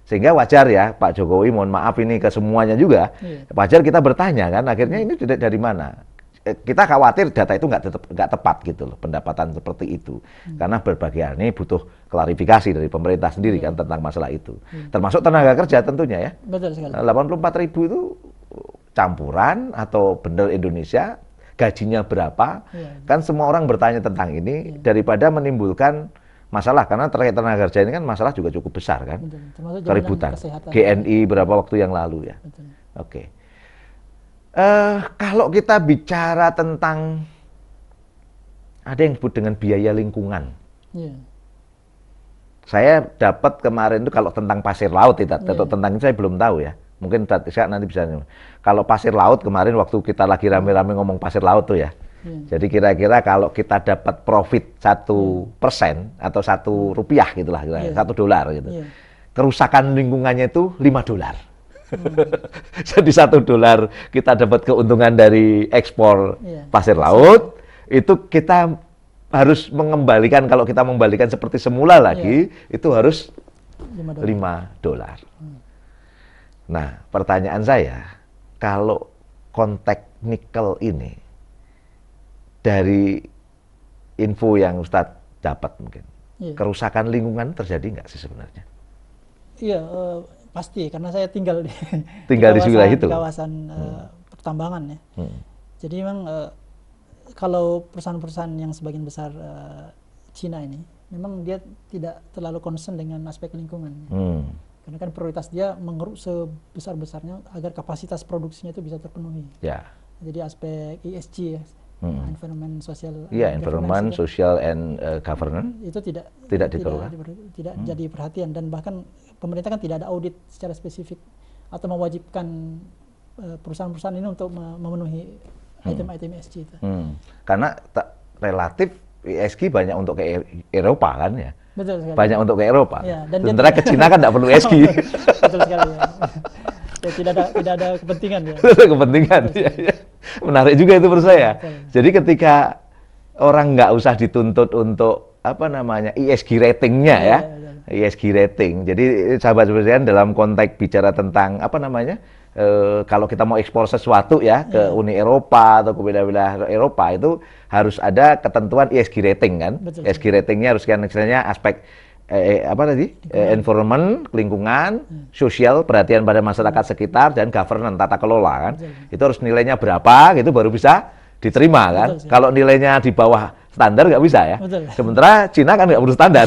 Sehingga wajar ya Pak Jokowi, mohon maaf ini ke semuanya juga, wajar kita bertanya kan, akhirnya ini tidak dari mana? Kita khawatir data itu nggak tepat gitu loh, pendapatan seperti itu. Karena berbagai hal ini butuh klarifikasi dari pemerintah sendiri kan tentang masalah itu. Termasuk tenaga kerja tentunya ya. Betul sekali. 84.000 itu campuran atau benar Indonesia, gajinya berapa, kan semua orang bertanya tentang ini daripada menimbulkan masalah, karena terkait tenaga kerja ini kan masalah juga cukup besar kan, keributan. GNI berapa waktu yang lalu ya. Oke. Kalau kita bicara tentang ada yang disebut dengan biaya lingkungan, saya dapat kemarin itu kalau tentang pasir laut itu, tentang itu saya belum tahu ya. Mungkin saya nanti bisa. Kalau pasir laut kemarin waktu kita lagi rame-rame ngomong pasir laut tuh ya. Jadi kira-kira kalau kita dapat profit 1% atau Rp1 gitulah, $1 gitu. Kerusakan lingkungannya itu $5. Jadi $1 kita dapat keuntungan dari ekspor pasir laut, itu kita harus mengembalikan, kalau kita mengembalikan seperti semula lagi, itu harus $5. Nah, pertanyaan saya, kalau konteks nikel ini, dari info yang Ustadz dapat mungkin, kerusakan lingkungan terjadi nggak sih sebenarnya? Iya, pasti, karena saya tinggal di kawasan pertambangan ya. Jadi memang kalau perusahaan-perusahaan yang sebagian besar Cina ini, memang dia tidak terlalu concern dengan aspek lingkungan. Karena kan prioritas dia mengeruk sebesar-besarnya agar kapasitas produksinya itu bisa terpenuhi. Jadi aspek ESG ya, environment, social, environment, social and governance itu tidak jadi perhatian, dan bahkan pemerintah kan tidak ada audit secara spesifik atau mewajibkan perusahaan-perusahaan ini untuk memenuhi item-item ESG itu. Karena relatif ESG banyak untuk ke Eropa kan ya. Betul sekali. Banyak untuk ke Eropa. Sementara ke Cina kan tidak perlu ESG. Betul sekali. Ya, tidak ada kepentingan ya. Kepentingan. Menarik juga itu menurut saya. Jadi ketika orang nggak usah dituntut untuk ESG ratingnya ya. ESG rating. Jadi sahabat-sahabat sekalian, dalam konteks bicara tentang kalau kita mau ekspor sesuatu ya ke Uni Eropa atau ke wilayah-wilayah Eropa, itu harus ada ketentuan ESG rating kan. ESG ratingnya harus kan istilahnya aspek environment, lingkungan, sosial, perhatian pada masyarakat sekitar, dan governance, tata kelola kan. Itu harus nilainya berapa gitu baru bisa diterima kan. Kalau nilainya di bawah standar nggak bisa ya. Sementara Cina kan nggak perlu standar.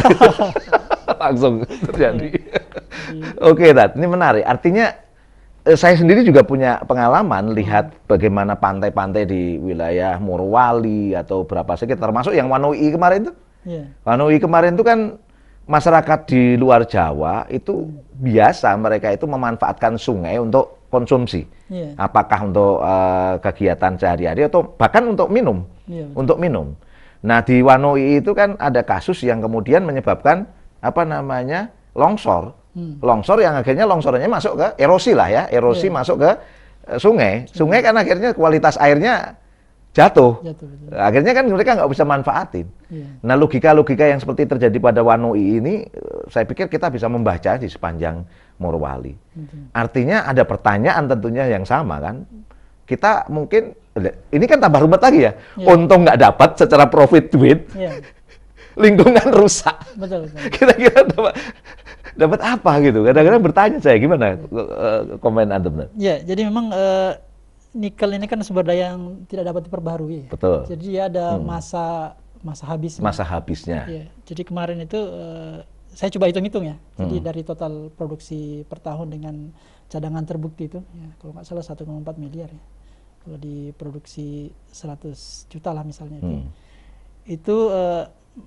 Langsung terjadi. Oke, Tat, ini menarik. Artinya saya sendiri juga punya pengalaman lihat bagaimana pantai-pantai di wilayah Morowali atau berapa sekitar, termasuk yang Wanoi kemarin itu. Wanoi kemarin itu kan masyarakat di luar Jawa itu biasa mereka itu memanfaatkan sungai untuk konsumsi. Apakah untuk kegiatan sehari-hari atau bahkan untuk minum. Untuk minum. Nah, di Wanoi itu kan ada kasus yang kemudian menyebabkan longsor. Longsor yang akhirnya longsornya masuk ke erosi lah ya, erosi masuk ke sungai. Sungai kan akhirnya kualitas airnya jatuh. Akhirnya kan mereka nggak bisa manfaatin. Nah, logika-logika yang seperti terjadi pada Wanoi ini, saya pikir kita bisa membaca di sepanjang Morowali. Artinya ada pertanyaan tentunya yang sama kan. Kita mungkin, ini kan tambah rumit lagi ya. Untung nggak dapat secara profit duit, lingkungan rusak. Kira-kira dapat apa gitu? Kadang-kadang bertanya saya, gimana komen Anda? Ya, jadi memang nikel ini kan sumber daya yang tidak dapat diperbaharui. Betul. Jadi dia ada masa masa habis. Masa habisnya. Ya, jadi kemarin itu saya coba hitung-hitung ya. Jadi dari total produksi per tahun dengan cadangan terbukti itu, ya, kalau nggak salah 1,4 miliar ya. Kalau diproduksi 100 juta lah misalnya itu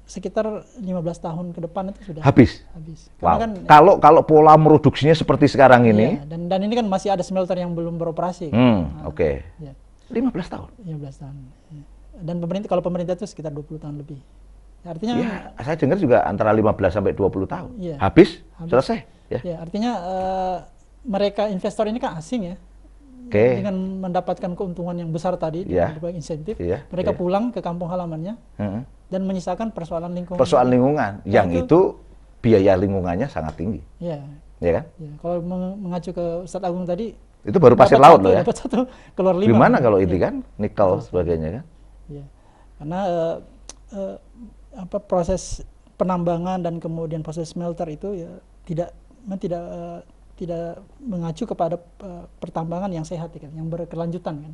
sekitar 15 tahun ke depan itu sudah habis. Karena Wow. kan Kalau pola produksinya seperti sekarang ini, iya, dan ini kan masih ada smelter yang belum beroperasi. Oke. Ya, 15 tahun. 15 tahun. Ya. Dan kalau pemerintah itu sekitar 20 tahun lebih. Ya, artinya Ya, saya dengar juga antara 15 sampai 20 tahun. Iya. Habis, selesai. Ya. Ya, artinya mereka investor ini kan asing ya. Oke. Dengan mendapatkan keuntungan yang besar tadi Iya. dengan berbagai insentif, Iya, mereka iya. pulang ke kampung halamannya dan menyisakan persoalan lingkungan. Persoalan lingkungan, yang itu biaya lingkungannya sangat tinggi. Ya. Ya kan? Ya, kalau mengacu ke Ustadz Agung tadi, Itu baru pasir dapat laut satu, loh ya. dapat satu, keluar 5. Gimana kalau ini kan, nikel sebagainya kan? Ya. Karena proses penambangan dan kemudian proses smelter itu ya tidak mengacu kepada pertambangan yang sehat ya, kan, yang berkelanjutan kan.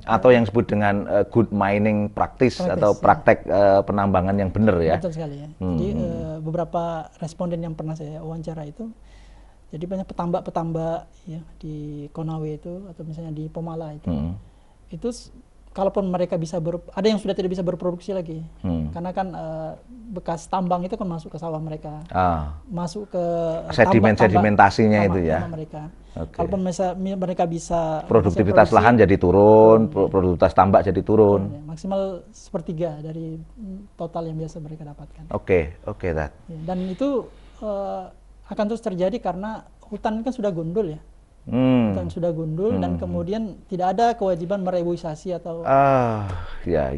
Atau yang disebut dengan good mining practice atau praktek penambangan yang benar ya. Betul sekali ya. Jadi beberapa responden yang pernah saya wawancara itu, jadi banyak petambak-petambak ya di Konawe itu atau misalnya di Pomala itu kalaupun mereka bisa ada yang sudah tidak bisa berproduksi lagi, karena kan bekas tambang itu kan masuk ke sawah mereka, masuk ke sedimentasinya itu ya. Mereka. Okay. Kalaupun mereka bisa produktivitas lahan jadi turun, produktivitas tambak jadi turun. Ya, maksimal 1/3 dari total yang biasa mereka dapatkan. Oke, Dad. Ya, dan itu akan terus terjadi karena hutan kan sudah gundul ya. Hutan sudah gundul dan kemudian tidak ada kewajiban mereboisasi atau ya.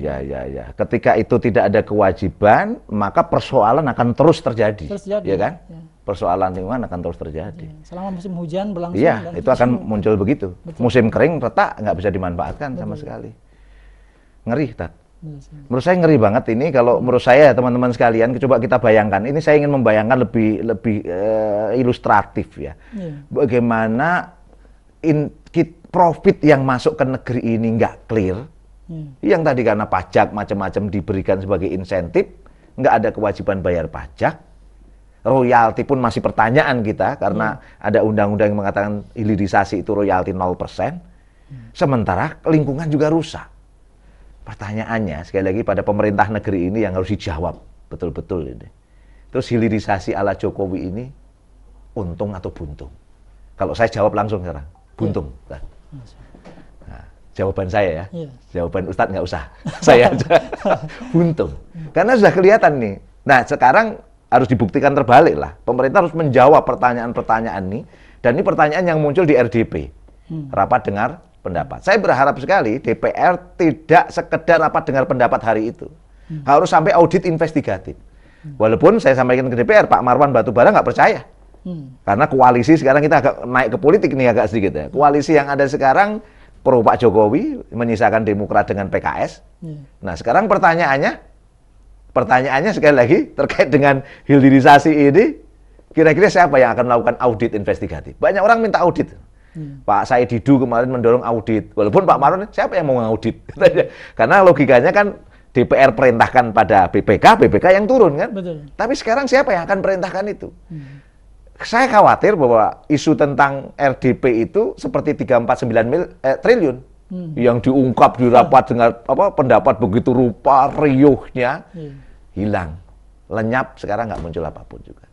Ketika itu tidak ada kewajiban, maka persoalan akan terus terjadi. Ya kan? Ya. Persoalan lingkungan akan terus terjadi. Ya. Selama musim hujan berlangsung. Iya, itu akan muncul begitu. Betul. Musim kering retak nggak bisa dimanfaatkan sama sekali. Ngeri, Dad. Menurut saya ngeri banget ini. Kalau menurut saya teman-teman sekalian, coba kita bayangkan. Ini saya ingin membayangkan lebih ilustratif ya. Bagaimana profit yang masuk ke negeri ini nggak clear, yang tadi karena pajak macam-macam diberikan sebagai insentif, nggak ada kewajiban bayar pajak, royalti pun masih pertanyaan kita karena ada undang-undang yang mengatakan hilirisasi itu royalti 0%, sementara lingkungan juga rusak. Pertanyaannya sekali lagi pada pemerintah negeri ini yang harus dijawab betul-betul ini. Terus hilirisasi ala Jokowi ini untung atau buntung? Kalau saya jawab langsung sekarang. Buntung. Nah, jawaban saya ya. Jawaban Ustadz nggak usah. Saya aja. Buntung. Karena sudah kelihatan nih. Nah, sekarang harus dibuktikan terbalik lah. Pemerintah harus menjawab pertanyaan-pertanyaan ini. Dan ini pertanyaan yang muncul di RDP. Rapat dengar pendapat. Saya berharap sekali DPR tidak sekedar rapat dengar pendapat hari itu. Harus sampai audit investigatif. Walaupun saya sampaikan ke DPR, Pak Marwan Batubara nggak percaya. Karena koalisi sekarang kita agak naik ke politik nih agak sedikit ya. Koalisi yang ada sekarang pro Pak Jokowi, menyisakan Demokrat dengan PKS. Nah sekarang pertanyaannya sekali lagi terkait dengan hilirisasi ini, kira-kira siapa yang akan melakukan audit investigatif? Banyak orang minta audit. Pak Said Didu kemarin mendorong audit. Walaupun Pak Marwan, siapa yang mau ngaudit? Karena logikanya kan DPR perintahkan pada BPK yang turun kan? Betul. Tapi sekarang siapa yang akan perintahkan itu? Saya khawatir bahwa isu tentang RDP itu seperti 349 triliun yang diungkap di rapat dengan pendapat begitu rupa riuhnya hilang, lenyap, sekarang nggak muncul apapun juga.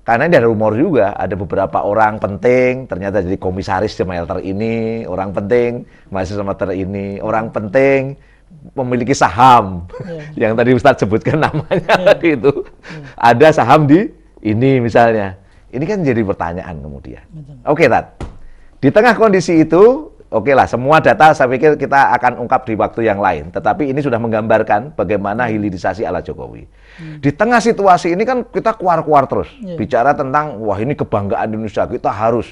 Karena ini ada rumor juga, ada beberapa orang penting ternyata jadi komisaris smelter ini, orang penting masih smelter ini, orang penting memiliki saham yang tadi Ustadz sebutkan namanya itu, ada saham di ini misalnya. Ini kan jadi pertanyaan kemudian. Oke, Tat. Di tengah kondisi itu, oke lah, semua data saya pikir kita akan ungkap di waktu yang lain. Tetapi ini sudah menggambarkan bagaimana hilirisasi ala Jokowi. Di tengah situasi ini kan kita keluar-keluar terus. Bicara tentang, wah ini kebanggaan Indonesia, kita harus.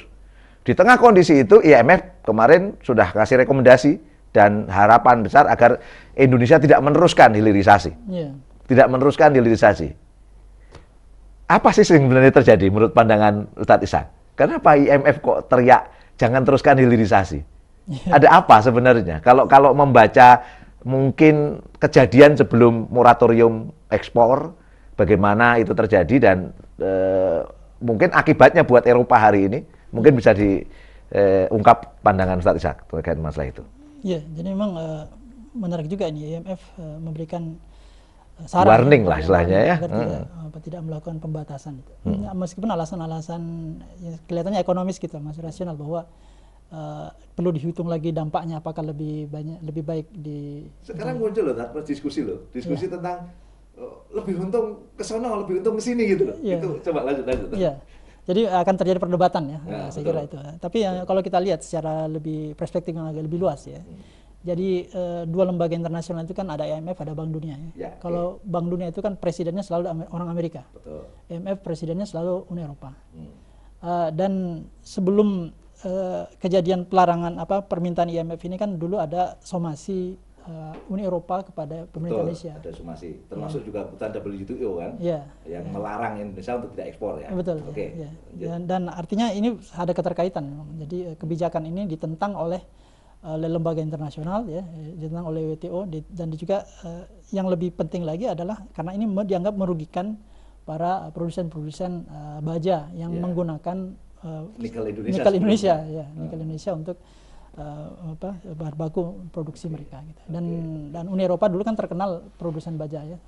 Di tengah kondisi itu, IMF kemarin sudah kasih rekomendasi dan harapan besar agar Indonesia tidak meneruskan hilirisasi. Tidak meneruskan hilirisasi. Apa sih sebenarnya terjadi menurut pandangan Ustadz Ishak? Kenapa IMF kok teriak jangan teruskan hilirisasi? Ada apa sebenarnya? Kalau membaca mungkin kejadian sebelum moratorium ekspor, bagaimana itu terjadi dan mungkin akibatnya buat Eropa hari ini, mungkin bisa diungkap pandangan Ustaz Ishak terkait masalah itu. Ya, jadi memang menarik juga ini IMF memberikan saran, warning lah istilahnya ya, agar tidak melakukan pembatasan itu. Meskipun alasan-alasan ya, kelihatannya ekonomis gitu, masih rasional bahwa perlu dihitung lagi dampaknya, apakah lebih baik di. Sekarang muncul loh, diskusi tentang lebih untung ke sana, lebih untung ke sini gitu loh. Yeah. Itu coba lanjut. Yeah. Jadi akan terjadi perdebatan ya, saya kira itu. Tapi kalau kita lihat secara lebih perspektif yang agak lebih luas ya. Jadi dua lembaga internasional itu kan ada IMF, ada Bank Dunia ya. Kalau Bank Dunia itu kan presidennya selalu orang Amerika. Betul. IMF presidennya selalu Uni Eropa. Dan sebelum kejadian pelarangan permintaan IMF ini kan dulu ada somasi Uni Eropa kepada pemerintah Indonesia. Ada somasi, termasuk juga keputusan WTO kan, yang melarang Indonesia untuk tidak ekspor ya. Betul. Oke. Dan artinya ini ada keterkaitan. Jadi kebijakan ini ditentang oleh lembaga internasional ya, ditentang oleh WTO, dan juga yang lebih penting lagi adalah karena ini dianggap merugikan para produsen-produsen baja yang menggunakan nikel Indonesia untuk bahan baku produksi mereka gitu. Dan Uni Eropa dulu kan terkenal produsen baja ya,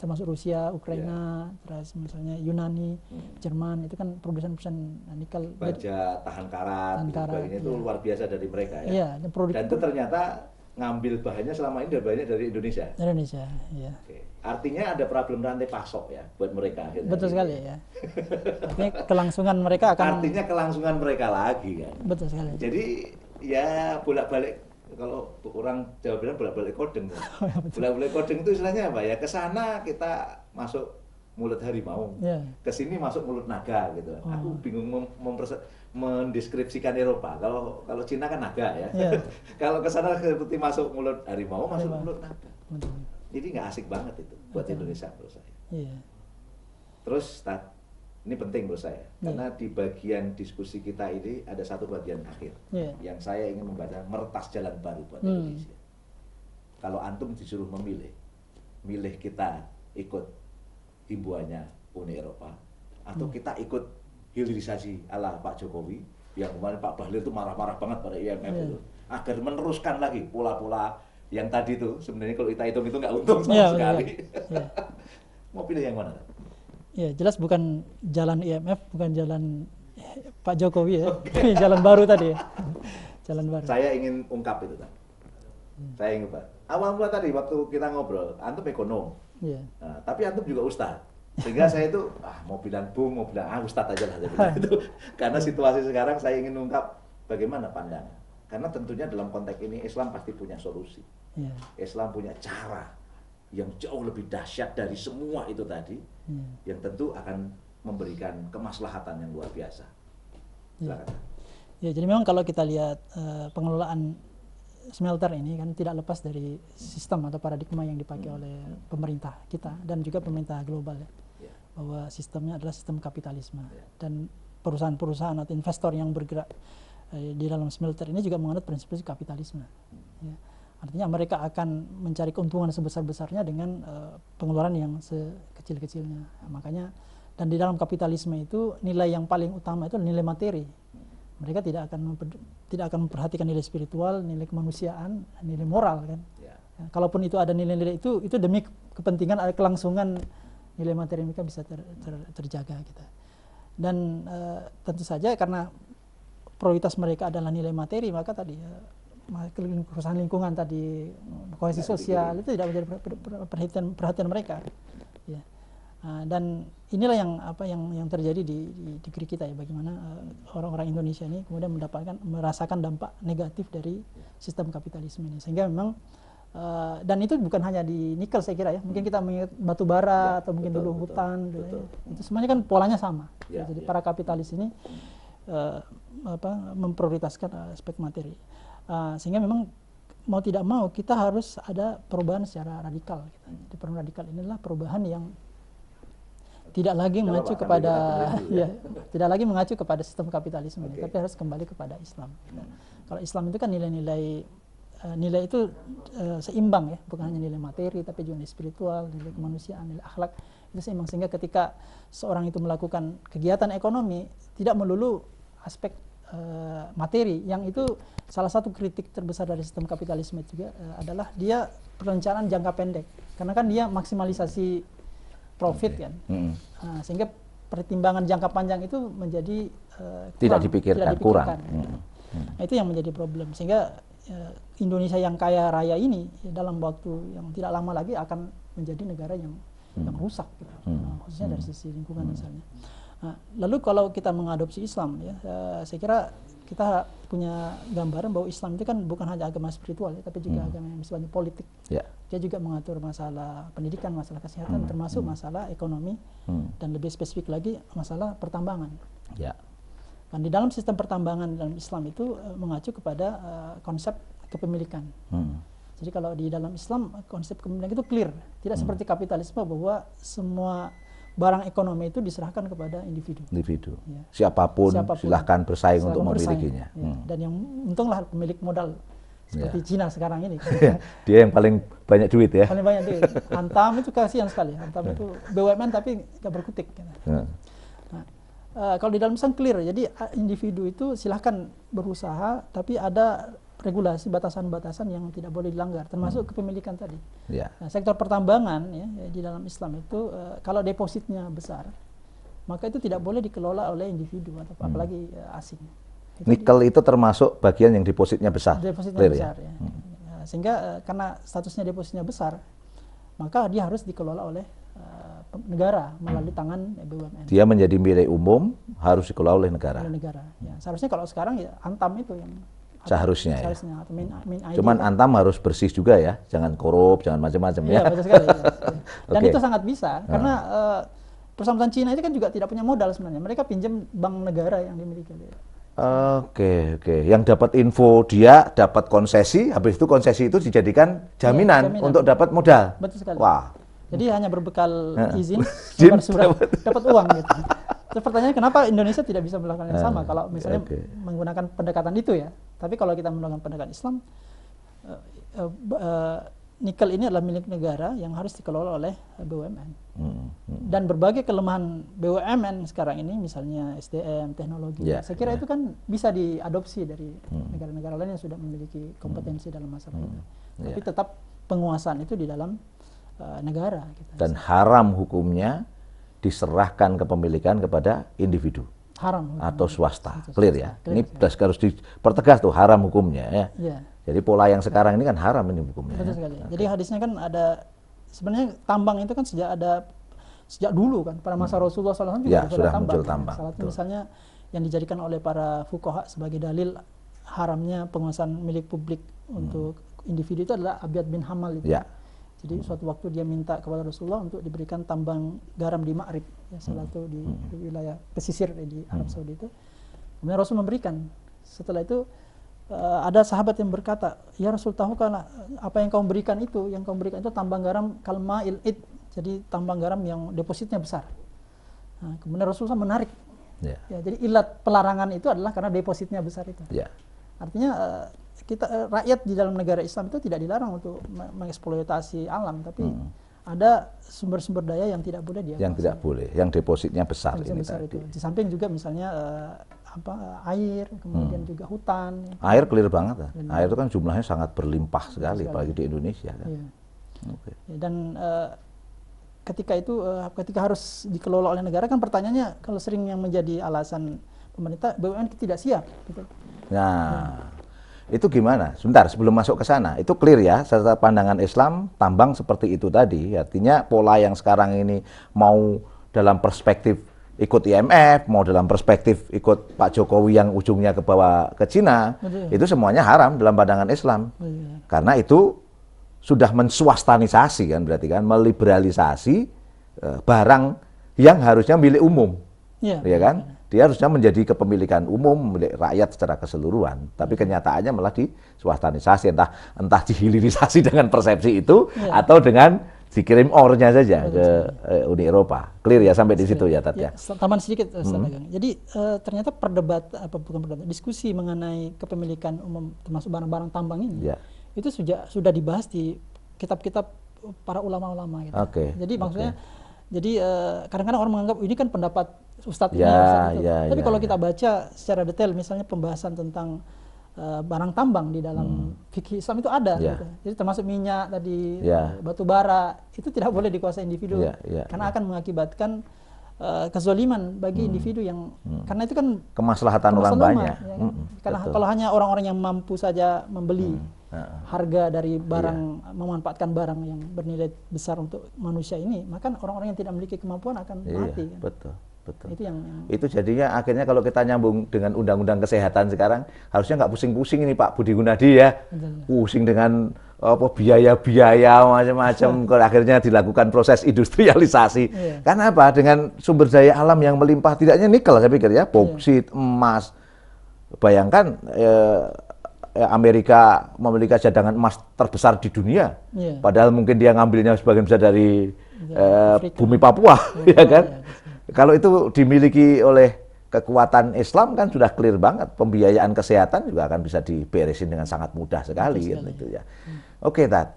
termasuk Rusia, Ukraina, terus misalnya Yunani, Jerman, itu kan produsen nikel, baja tahan karat sebagainya, itu luar biasa dari mereka ya. Iya, dan itu ternyata ngambil bahannya selama ini banyak dari Indonesia. Iya. Oke. Artinya ada problem rantai pasok ya buat mereka. Betul sekali ya. Artinya kelangsungan mereka akan. Artinya kelangsungan mereka lagi kan. Betul sekali. Jadi ya bolak-balik, kalau orang Jawa bilang bolak-balik kodeng. Bolak-balik kodeng itu istilahnya apa ya? Ke sana kita masuk mulut harimau, ke sini masuk mulut naga gitu. Aku bingung mendeskripsikan Eropa. Kalau Cina kan naga ya. Kalau ke sana seperti masuk mulut harimau, masuk mulut naga. Jadi nggak asik banget itu buat Indonesia menurut saya. Terus ini penting menurut saya, karena di bagian diskusi kita ini ada satu bagian akhir yang saya ingin membaca meretas jalan baru buat Indonesia. Kalau antum disuruh milih kita ikut himbauannya Uni Eropa atau kita ikut hilirisasi ala Pak Jokowi yang kemarin Pak Bahlil itu marah-marah banget pada IMF itu agar meneruskan lagi pola-pola yang tadi tuh sebenarnya kalau kita hitung itu nggak untung sama sekali. Mau pilih yang mana? Ya jelas bukan jalan IMF, bukan jalan Pak Jokowi ya, jalan baru tadi ya. Jalan baru. Saya ingin ungkap itu kan. Saya ingin ungkap. Awal mula tadi waktu kita ngobrol, antum ekonom, nah, tapi antum juga ustadz. Sehingga saya itu mau bilang bung, mau bilang ustadz aja lah itu. Karena situasi sekarang saya ingin ungkap bagaimana pandangan. Karena tentunya dalam konteks ini Islam pasti punya solusi. Islam punya cara yang jauh lebih dahsyat dari semua itu tadi, yang tentu akan memberikan kemaslahatan yang luar biasa. Silakan. Ya, jadi memang kalau kita lihat pengelolaan smelter ini kan tidak lepas dari sistem atau paradigma yang dipakai oleh pemerintah kita dan juga pemerintah global ya. Bahwa sistemnya adalah sistem kapitalisme dan perusahaan-perusahaan atau investor yang bergerak di dalam smelter ini juga menganut prinsip kapitalisme. Ya. Artinya mereka akan mencari keuntungan sebesar-besarnya dengan pengeluaran yang sekecil-kecilnya. Nah, makanya dan di dalam kapitalisme itu nilai yang paling utama itu nilai materi. Mereka tidak akan memperhatikan nilai spiritual, nilai kemanusiaan, nilai moral kan. Ya, kalaupun itu ada nilai-nilai itu demi kepentingan ada kelangsungan nilai materi mereka bisa terjaga gitu. Dan tentu saja karena prioritas mereka adalah nilai materi, maka tadi kerusakan lingkungan tadi, kohesi sosial itu tidak menjadi perhatian mereka. Ya. Dan inilah yang terjadi di negeri kita ya, bagaimana orang-orang Indonesia ini kemudian merasakan dampak negatif dari sistem kapitalisme ini, sehingga memang dan itu bukan hanya di nikel saya kira ya, mungkin kita mengingat batu bara atau mungkin dulu hutan, itu semuanya kan polanya sama. Jadi para kapitalis ini memprioritaskan aspek materi, sehingga memang mau tidak mau kita harus ada perubahan secara radikal. Jadi perubahan radikal ini adalah perubahan yang tidak lagi mengacu kepada tidak lagi mengacu kepada sistem kapitalisme, tapi harus kembali kepada Islam. Kalau Islam itu kan nilai-nilai nilai itu seimbang ya, bukan hanya nilai materi tapi juga nilai spiritual, nilai kemanusiaan, nilai akhlak itu seimbang, sehingga ketika seorang itu melakukan kegiatan ekonomi tidak melulu aspek materi, yang itu salah satu kritik terbesar dari sistem kapitalisme juga adalah dia perencanaan jangka pendek, karena kan dia maksimalisasi profit kan, sehingga pertimbangan jangka panjang itu menjadi tidak dipikirkan. Kurang. Nah, itu yang menjadi problem, sehingga Indonesia yang kaya raya ini dalam waktu yang tidak lama lagi akan menjadi negara yang rusak, gitu. Khususnya dari sisi lingkungan misalnya. Nah, lalu kalau kita mengadopsi Islam ya, saya kira kita punya gambaran bahwa Islam itu kan bukan hanya agama spiritual ya, tapi juga agama yang sifatnya politik. Dia juga mengatur masalah pendidikan, masalah kesehatan, termasuk masalah ekonomi, dan lebih spesifik lagi masalah pertambangan. Dan di dalam sistem pertambangan dalam Islam itu mengacu kepada konsep kepemilikan. Jadi kalau di dalam Islam konsep kepemilikan itu clear, tidak seperti kapitalisme bahwa semua barang ekonomi itu diserahkan kepada individu. Ya. Siapapun silahkan bersaing untuk memilikinya. Ya. Dan yang untunglah pemilik modal seperti Cina sekarang ini. Dia yang paling banyak duit ya. Paling banyak duit. Antam itu kasihan sekali. Antam itu BUMN tapi nggak berkutik. Kalau di dalam Islam clear, jadi individu itu silahkan berusaha, tapi ada regulasi batasan-batasan yang tidak boleh dilanggar, termasuk kepemilikan tadi. Nah, sektor pertambangan ya, di dalam Islam itu kalau depositnya besar, maka itu tidak boleh dikelola oleh individu atau apalagi asing. Nikel itu termasuk bagian yang depositnya besar. Depositnya besar ya. Sehingga karena statusnya depositnya besar, maka dia harus dikelola oleh negara melalui tangan BUMN. Dia menjadi milik umum, harus dikelola oleh negara. Ya. Seharusnya kalau sekarang ya Antam itu yang seharusnya ya. Atau main ID. Cuman Antam harus bersih juga ya, jangan korup, jangan macam-macam ya. Betul sekali. Ya. Dan itu sangat bisa karena perusahaan Cina itu kan juga tidak punya modal sebenarnya. Mereka pinjam bank negara yang dimiliki. Oke. Yang dapat info dia dapat konsesi, habis itu konsesi itu dijadikan jaminan untuk dapat modal. Betul sekali. Wah. Jadi hanya berbekal izin, surat dapat uang gitu. Terus pertanyaannya kenapa Indonesia tidak bisa melakukan yang sama kalau misalnya menggunakan pendekatan itu ya. Tapi kalau kita melakukan pendekatan Islam, nikel ini adalah milik negara yang harus dikelola oleh BUMN. Dan berbagai kelemahan BUMN sekarang ini, misalnya SDM, teknologi, saya kira itu kan bisa diadopsi dari negara-negara lain yang sudah memiliki kompetensi dalam masalah itu. Tapi tetap penguasaan itu di dalam negara. Dan haram hukumnya diserahkan kepemilikan kepada individu. Haram. Atau swasta. Clear ya? Ini harus dipertegas tuh haram hukumnya ya. Jadi pola yang sekarang ini kan haram ini hukumnya. Betul sekali. Jadi hadisnya kan ada, sebenarnya tambang itu kan sejak dulu kan, pada masa Rasulullah SAW juga sudah muncul tambang. Salah satu misalnya yang dijadikan oleh para fuqaha sebagai dalil haramnya penguasaan milik publik untuk individu itu adalah Abyad bin Hamal itu. Jadi suatu waktu dia minta kepada Rasulullah untuk diberikan tambang garam di Ma'rib, ya, salah satu di wilayah pesisir di Arab Saudi itu. Kemudian Rasul memberikan. Setelah itu ada sahabat yang berkata, ya Rasul, tahukah apa yang kau berikan itu? Yang kau berikan itu tambang garam kalma'il id, jadi tambang garam yang depositnya besar. Nah, kemudian Rasulullah menarik. Ya, jadi ilat pelarangan itu adalah karena depositnya besar itu. Artinya rakyat di dalam negara Islam itu tidak dilarang untuk mengeksploitasi alam, tapi ada sumber-sumber daya yang tidak boleh dia. Yang tidak boleh, yang depositnya besar ini besar tadi. Itu. Di samping juga misalnya air, kemudian juga hutan. Air clear banget. Air itu kan jumlahnya sangat berlimpah sekali, apalagi di Indonesia kan. Dan ketika harus dikelola oleh negara kan pertanyaannya, kalau sering yang menjadi alasan pemerintah, BUMN tidak siap. Gitu. Itu gimana? Sebentar, sebelum masuk ke sana, itu clear ya, serta pandangan Islam, tambang seperti itu tadi, artinya pola yang sekarang ini mau dalam perspektif ikut IMF, mau dalam perspektif ikut Pak Jokowi yang ujungnya ke bawah ke Cina, itu semuanya haram dalam pandangan Islam. Karena itu sudah menswastanisasi kan, berarti kan, meliberalisasi barang yang harusnya milik umum, ya kan? Dia harusnya menjadi kepemilikan umum milik rakyat secara keseluruhan, tapi kenyataannya malah diswastanisasi, entah dihilirisasi dengan persepsi itu atau dengan dikirim ornya saja ke Uni Eropa. Clear ya sampai di situ ya, Tat ya. Tambahan sedikit, jadi ternyata diskusi mengenai kepemilikan umum termasuk barang-barang tambang ini itu sudah dibahas di kitab-kitab para ulama-ulama gitu. Jadi maksudnya jadi kadang-kadang orang menganggap ini kan pendapat ustadz ini, ustadz itu. Tapi kalau kita baca secara detail, misalnya pembahasan tentang barang tambang di dalam fikih Islam itu ada. Gitu. Jadi termasuk minyak tadi, batu bara, itu tidak boleh dikuasai individu karena akan mengakibatkan kezaliman bagi individu yang karena itu kan kemaslahatan orang banyak. Ya kan? Karena kalau hanya orang-orang yang mampu saja membeli harga dari barang, memanfaatkan barang yang bernilai besar untuk manusia ini, maka orang-orang yang tidak memiliki kemampuan akan mati. Kan? Betul. Itu jadinya akhirnya kalau kita nyambung dengan undang-undang kesehatan sekarang, harusnya nggak pusing-pusing ini Pak Budi Gunadi ya, pusing dengan biaya-biaya macam-macam, kalau akhirnya dilakukan proses industrialisasi. Karena apa? Dengan sumber daya alam yang melimpah, tidak hanya nikel saya pikir ya, boksit, emas. Bayangkan Amerika memiliki cadangan emas terbesar di dunia, padahal mungkin dia ngambilnya sebagian besar dari bumi Papua, ya kan? Kalau itu dimiliki oleh kekuatan Islam kan sudah clear banget, pembiayaan kesehatan juga akan bisa diberesin dengan sangat mudah sekali. Gitu ya. Oke, Tat.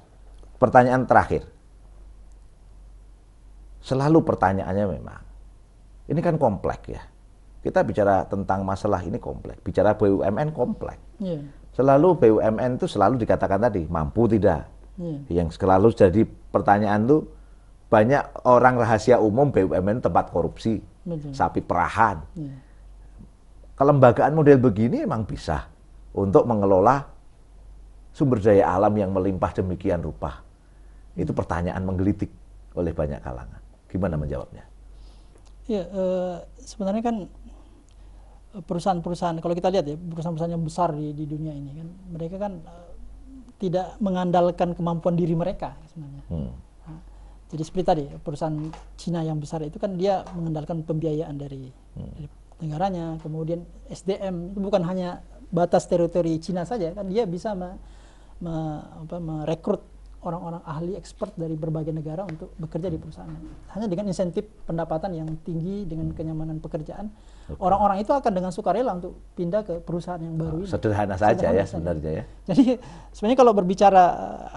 Pertanyaan terakhir. Selalu pertanyaannya memang, ini kan kompleks ya. Kita bicara tentang masalah ini kompleks, bicara BUMN kompleks. Selalu BUMN itu selalu dikatakan tadi, mampu tidak. Yang selalu jadi pertanyaan tuh, banyak orang rahasia umum BUMN tempat korupsi, sapi perahan. Kelembagaan model begini emang bisa untuk mengelola sumber daya alam yang melimpah demikian rupa. Itu pertanyaan menggelitik oleh banyak kalangan. Gimana menjawabnya? Ya, sebenarnya kan perusahaan-perusahaan, kalau kita lihat ya, perusahaan-perusahaan yang besar di dunia ini kan, mereka kan tidak mengandalkan kemampuan diri mereka sebenarnya. Jadi seperti tadi, perusahaan Cina yang besar itu kan dia mengandalkan pembiayaan dari negaranya, kemudian SDM, itu bukan hanya batas teritori Cina saja, kan dia bisa merekrut orang-orang ahli expert dari berbagai negara untuk bekerja di perusahaan. Hanya dengan insentif pendapatan yang tinggi, dengan kenyamanan pekerjaan, orang-orang itu akan dengan sukarela untuk pindah ke perusahaan yang baru ini. Sederhana saja ya sebenarnya ya. Jadi sebenarnya kalau berbicara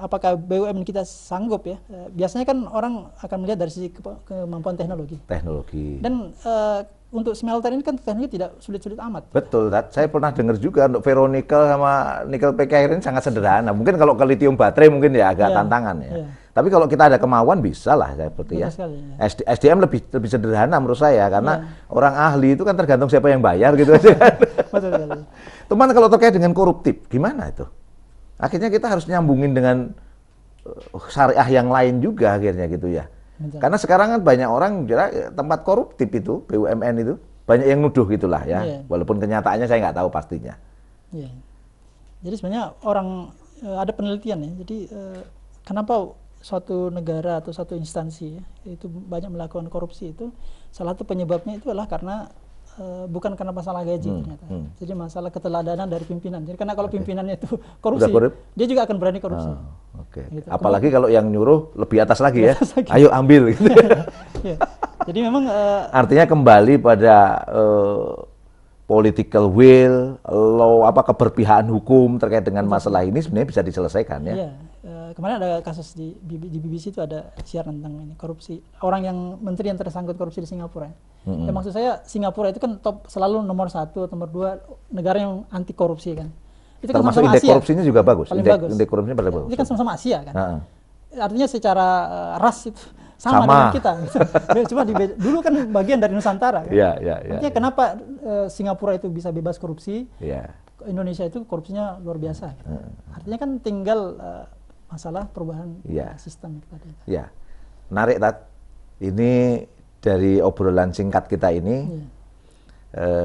apakah BUMN kita sanggup ya, biasanya kan orang akan melihat dari sisi kemampuan teknologi. Dan untuk smelter ini kan teknologi tidak sulit-sulit amat. Betul, saya pernah dengar juga untuk ferronikel sama nikel PKR ini sangat sederhana. Mungkin kalau ke lithium baterai mungkin ya agak tantangan ya. Tapi kalau kita ada kemauan bisa lah seperti ya. SDM lebih sederhana menurut saya karena orang ahli itu kan tergantung siapa yang bayar gitu aja. Betul sekali. Teman, kalau terkait dengan koruptif gimana itu? Akhirnya kita harus nyambungin dengan syariah yang lain juga akhirnya gitu ya. Karena sekarang kan banyak orang kira tempat koruptif itu, BUMN itu, banyak yang nuduh gitulah ya. Walaupun kenyataannya saya nggak tahu pastinya. Jadi sebenarnya ada penelitian ya. Jadi kenapa suatu negara atau suatu instansi ya, itu banyak melakukan korupsi itu, salah satu penyebabnya itu adalah karena bukan karena masalah gaji ternyata. Jadi masalah keteladanan dari pimpinan. Jadi karena kalau pimpinannya itu korupsi, dia juga akan berani korupsi. Gitu. Apalagi kalau yang nyuruh lebih atas lagi ya. Ayo ambil gitu. Jadi memang artinya kembali pada political will, law, keberpihakan hukum terkait dengan masalah ini sebenarnya bisa diselesaikan ya. Kemarin ada kasus di BBC itu ada siaran tentang ini korupsi. Orang yang menteri yang tersangkut korupsi di Singapura. Ya, maksud saya Singapura itu kan selalu nomor 1 atau nomor 2 negara yang anti korupsi kan. Itu kan termasuk indeks korupsinya juga bagus. Indeks korupsinya pada bagus. Itu kan sama-sama Asia kan. Artinya secara ras itu sama dengan kita. Cuma dulu kan bagian dari Nusantara kan. Artinya kenapa Singapura itu bisa bebas korupsi, Indonesia itu korupsinya luar biasa. Gitu. Artinya kan tinggal masalah perubahan sistem tadi. Menarik, Tat. Ini dari obrolan singkat kita ini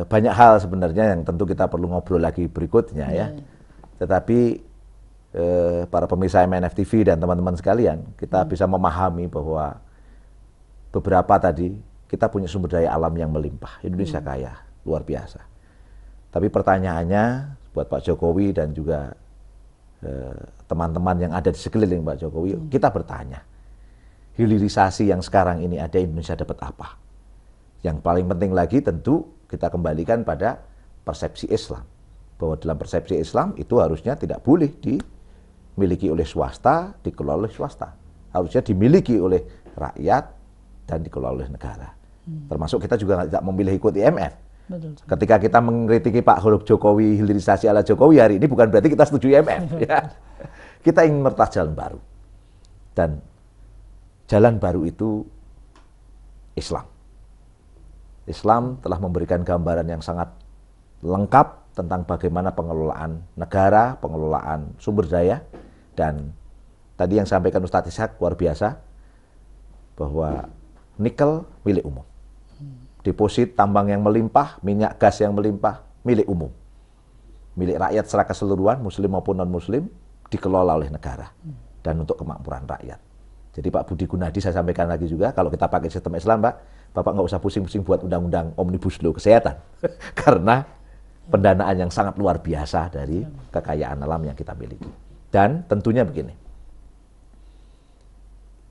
banyak hal sebenarnya yang tentu kita perlu ngobrol lagi berikutnya ya. Tetapi para pemirsa MNF TV dan teman-teman sekalian, kita bisa memahami bahwa beberapa tadi kita punya sumber daya alam yang melimpah. Indonesia kaya, luar biasa. Tapi pertanyaannya buat Pak Jokowi dan juga teman-teman yang ada di sekeliling Pak Jokowi, kita bertanya, hilirisasi yang sekarang ini ada, Indonesia dapat apa? Yang paling penting lagi tentu kita kembalikan pada persepsi Islam. Bahwa dalam persepsi Islam itu harusnya tidak boleh dimiliki oleh swasta, dikelola oleh swasta. Harusnya dimiliki oleh rakyat dan dikelola oleh negara. Termasuk kita juga tidak memilih ikut IMF. Betul. Ketika kita mengkritiki Pak Jokowi, hilirisasi ala Jokowi hari ini bukan berarti kita setuju IMF. Ya. Kita ingin mertas jalan baru. Dan jalan baru itu Islam. Islam telah memberikan gambaran yang sangat lengkap tentang bagaimana pengelolaan negara, pengelolaan sumber daya, dan tadi yang sampaikan Ustadz Ishak luar biasa, bahwa nikel milik umum. Deposit tambang yang melimpah, minyak gas yang melimpah, milik umum. Milik rakyat secara keseluruhan, muslim maupun non-muslim, dikelola oleh negara. Dan untuk kemakmuran rakyat. Jadi Pak Budi Gunadi saya sampaikan lagi juga, kalau kita pakai sistem Islam, Pak, Bapak nggak usah pusing-pusing buat undang-undang Omnibus Law kesehatan. Karena pendanaan yang sangat luar biasa dari kekayaan alam yang kita miliki. Dan tentunya begini,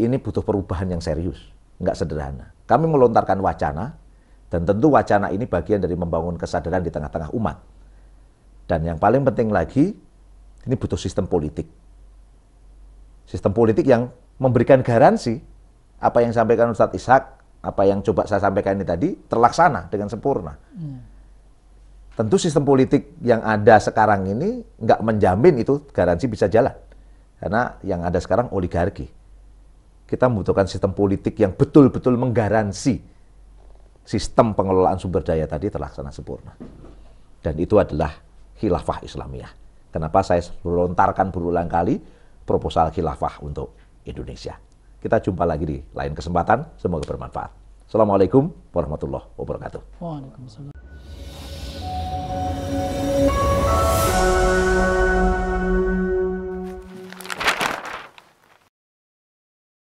ini butuh perubahan yang serius, nggak sederhana. Kami melontarkan wacana, dan tentu wacana ini bagian dari membangun kesadaran di tengah-tengah umat. Dan yang paling penting lagi, ini butuh sistem politik. Sistem politik yang memberikan garansi apa yang disampaikan Ustadz Ishak, apa yang coba saya sampaikan ini tadi, terlaksana dengan sempurna. Tentu sistem politik yang ada sekarang ini nggak menjamin itu garansi bisa jalan. Karena yang ada sekarang oligarki. Kita membutuhkan sistem politik yang betul-betul menggaransi sistem pengelolaan sumber daya tadi terlaksana sempurna. Dan itu adalah khilafah Islamiyah. Kenapa saya melontarkan berulang kali proposal khilafah untuk Indonesia. Kita jumpa lagi di lain kesempatan. Semoga bermanfaat. Assalamualaikum warahmatullahi wabarakatuh. Waalaikumsalam.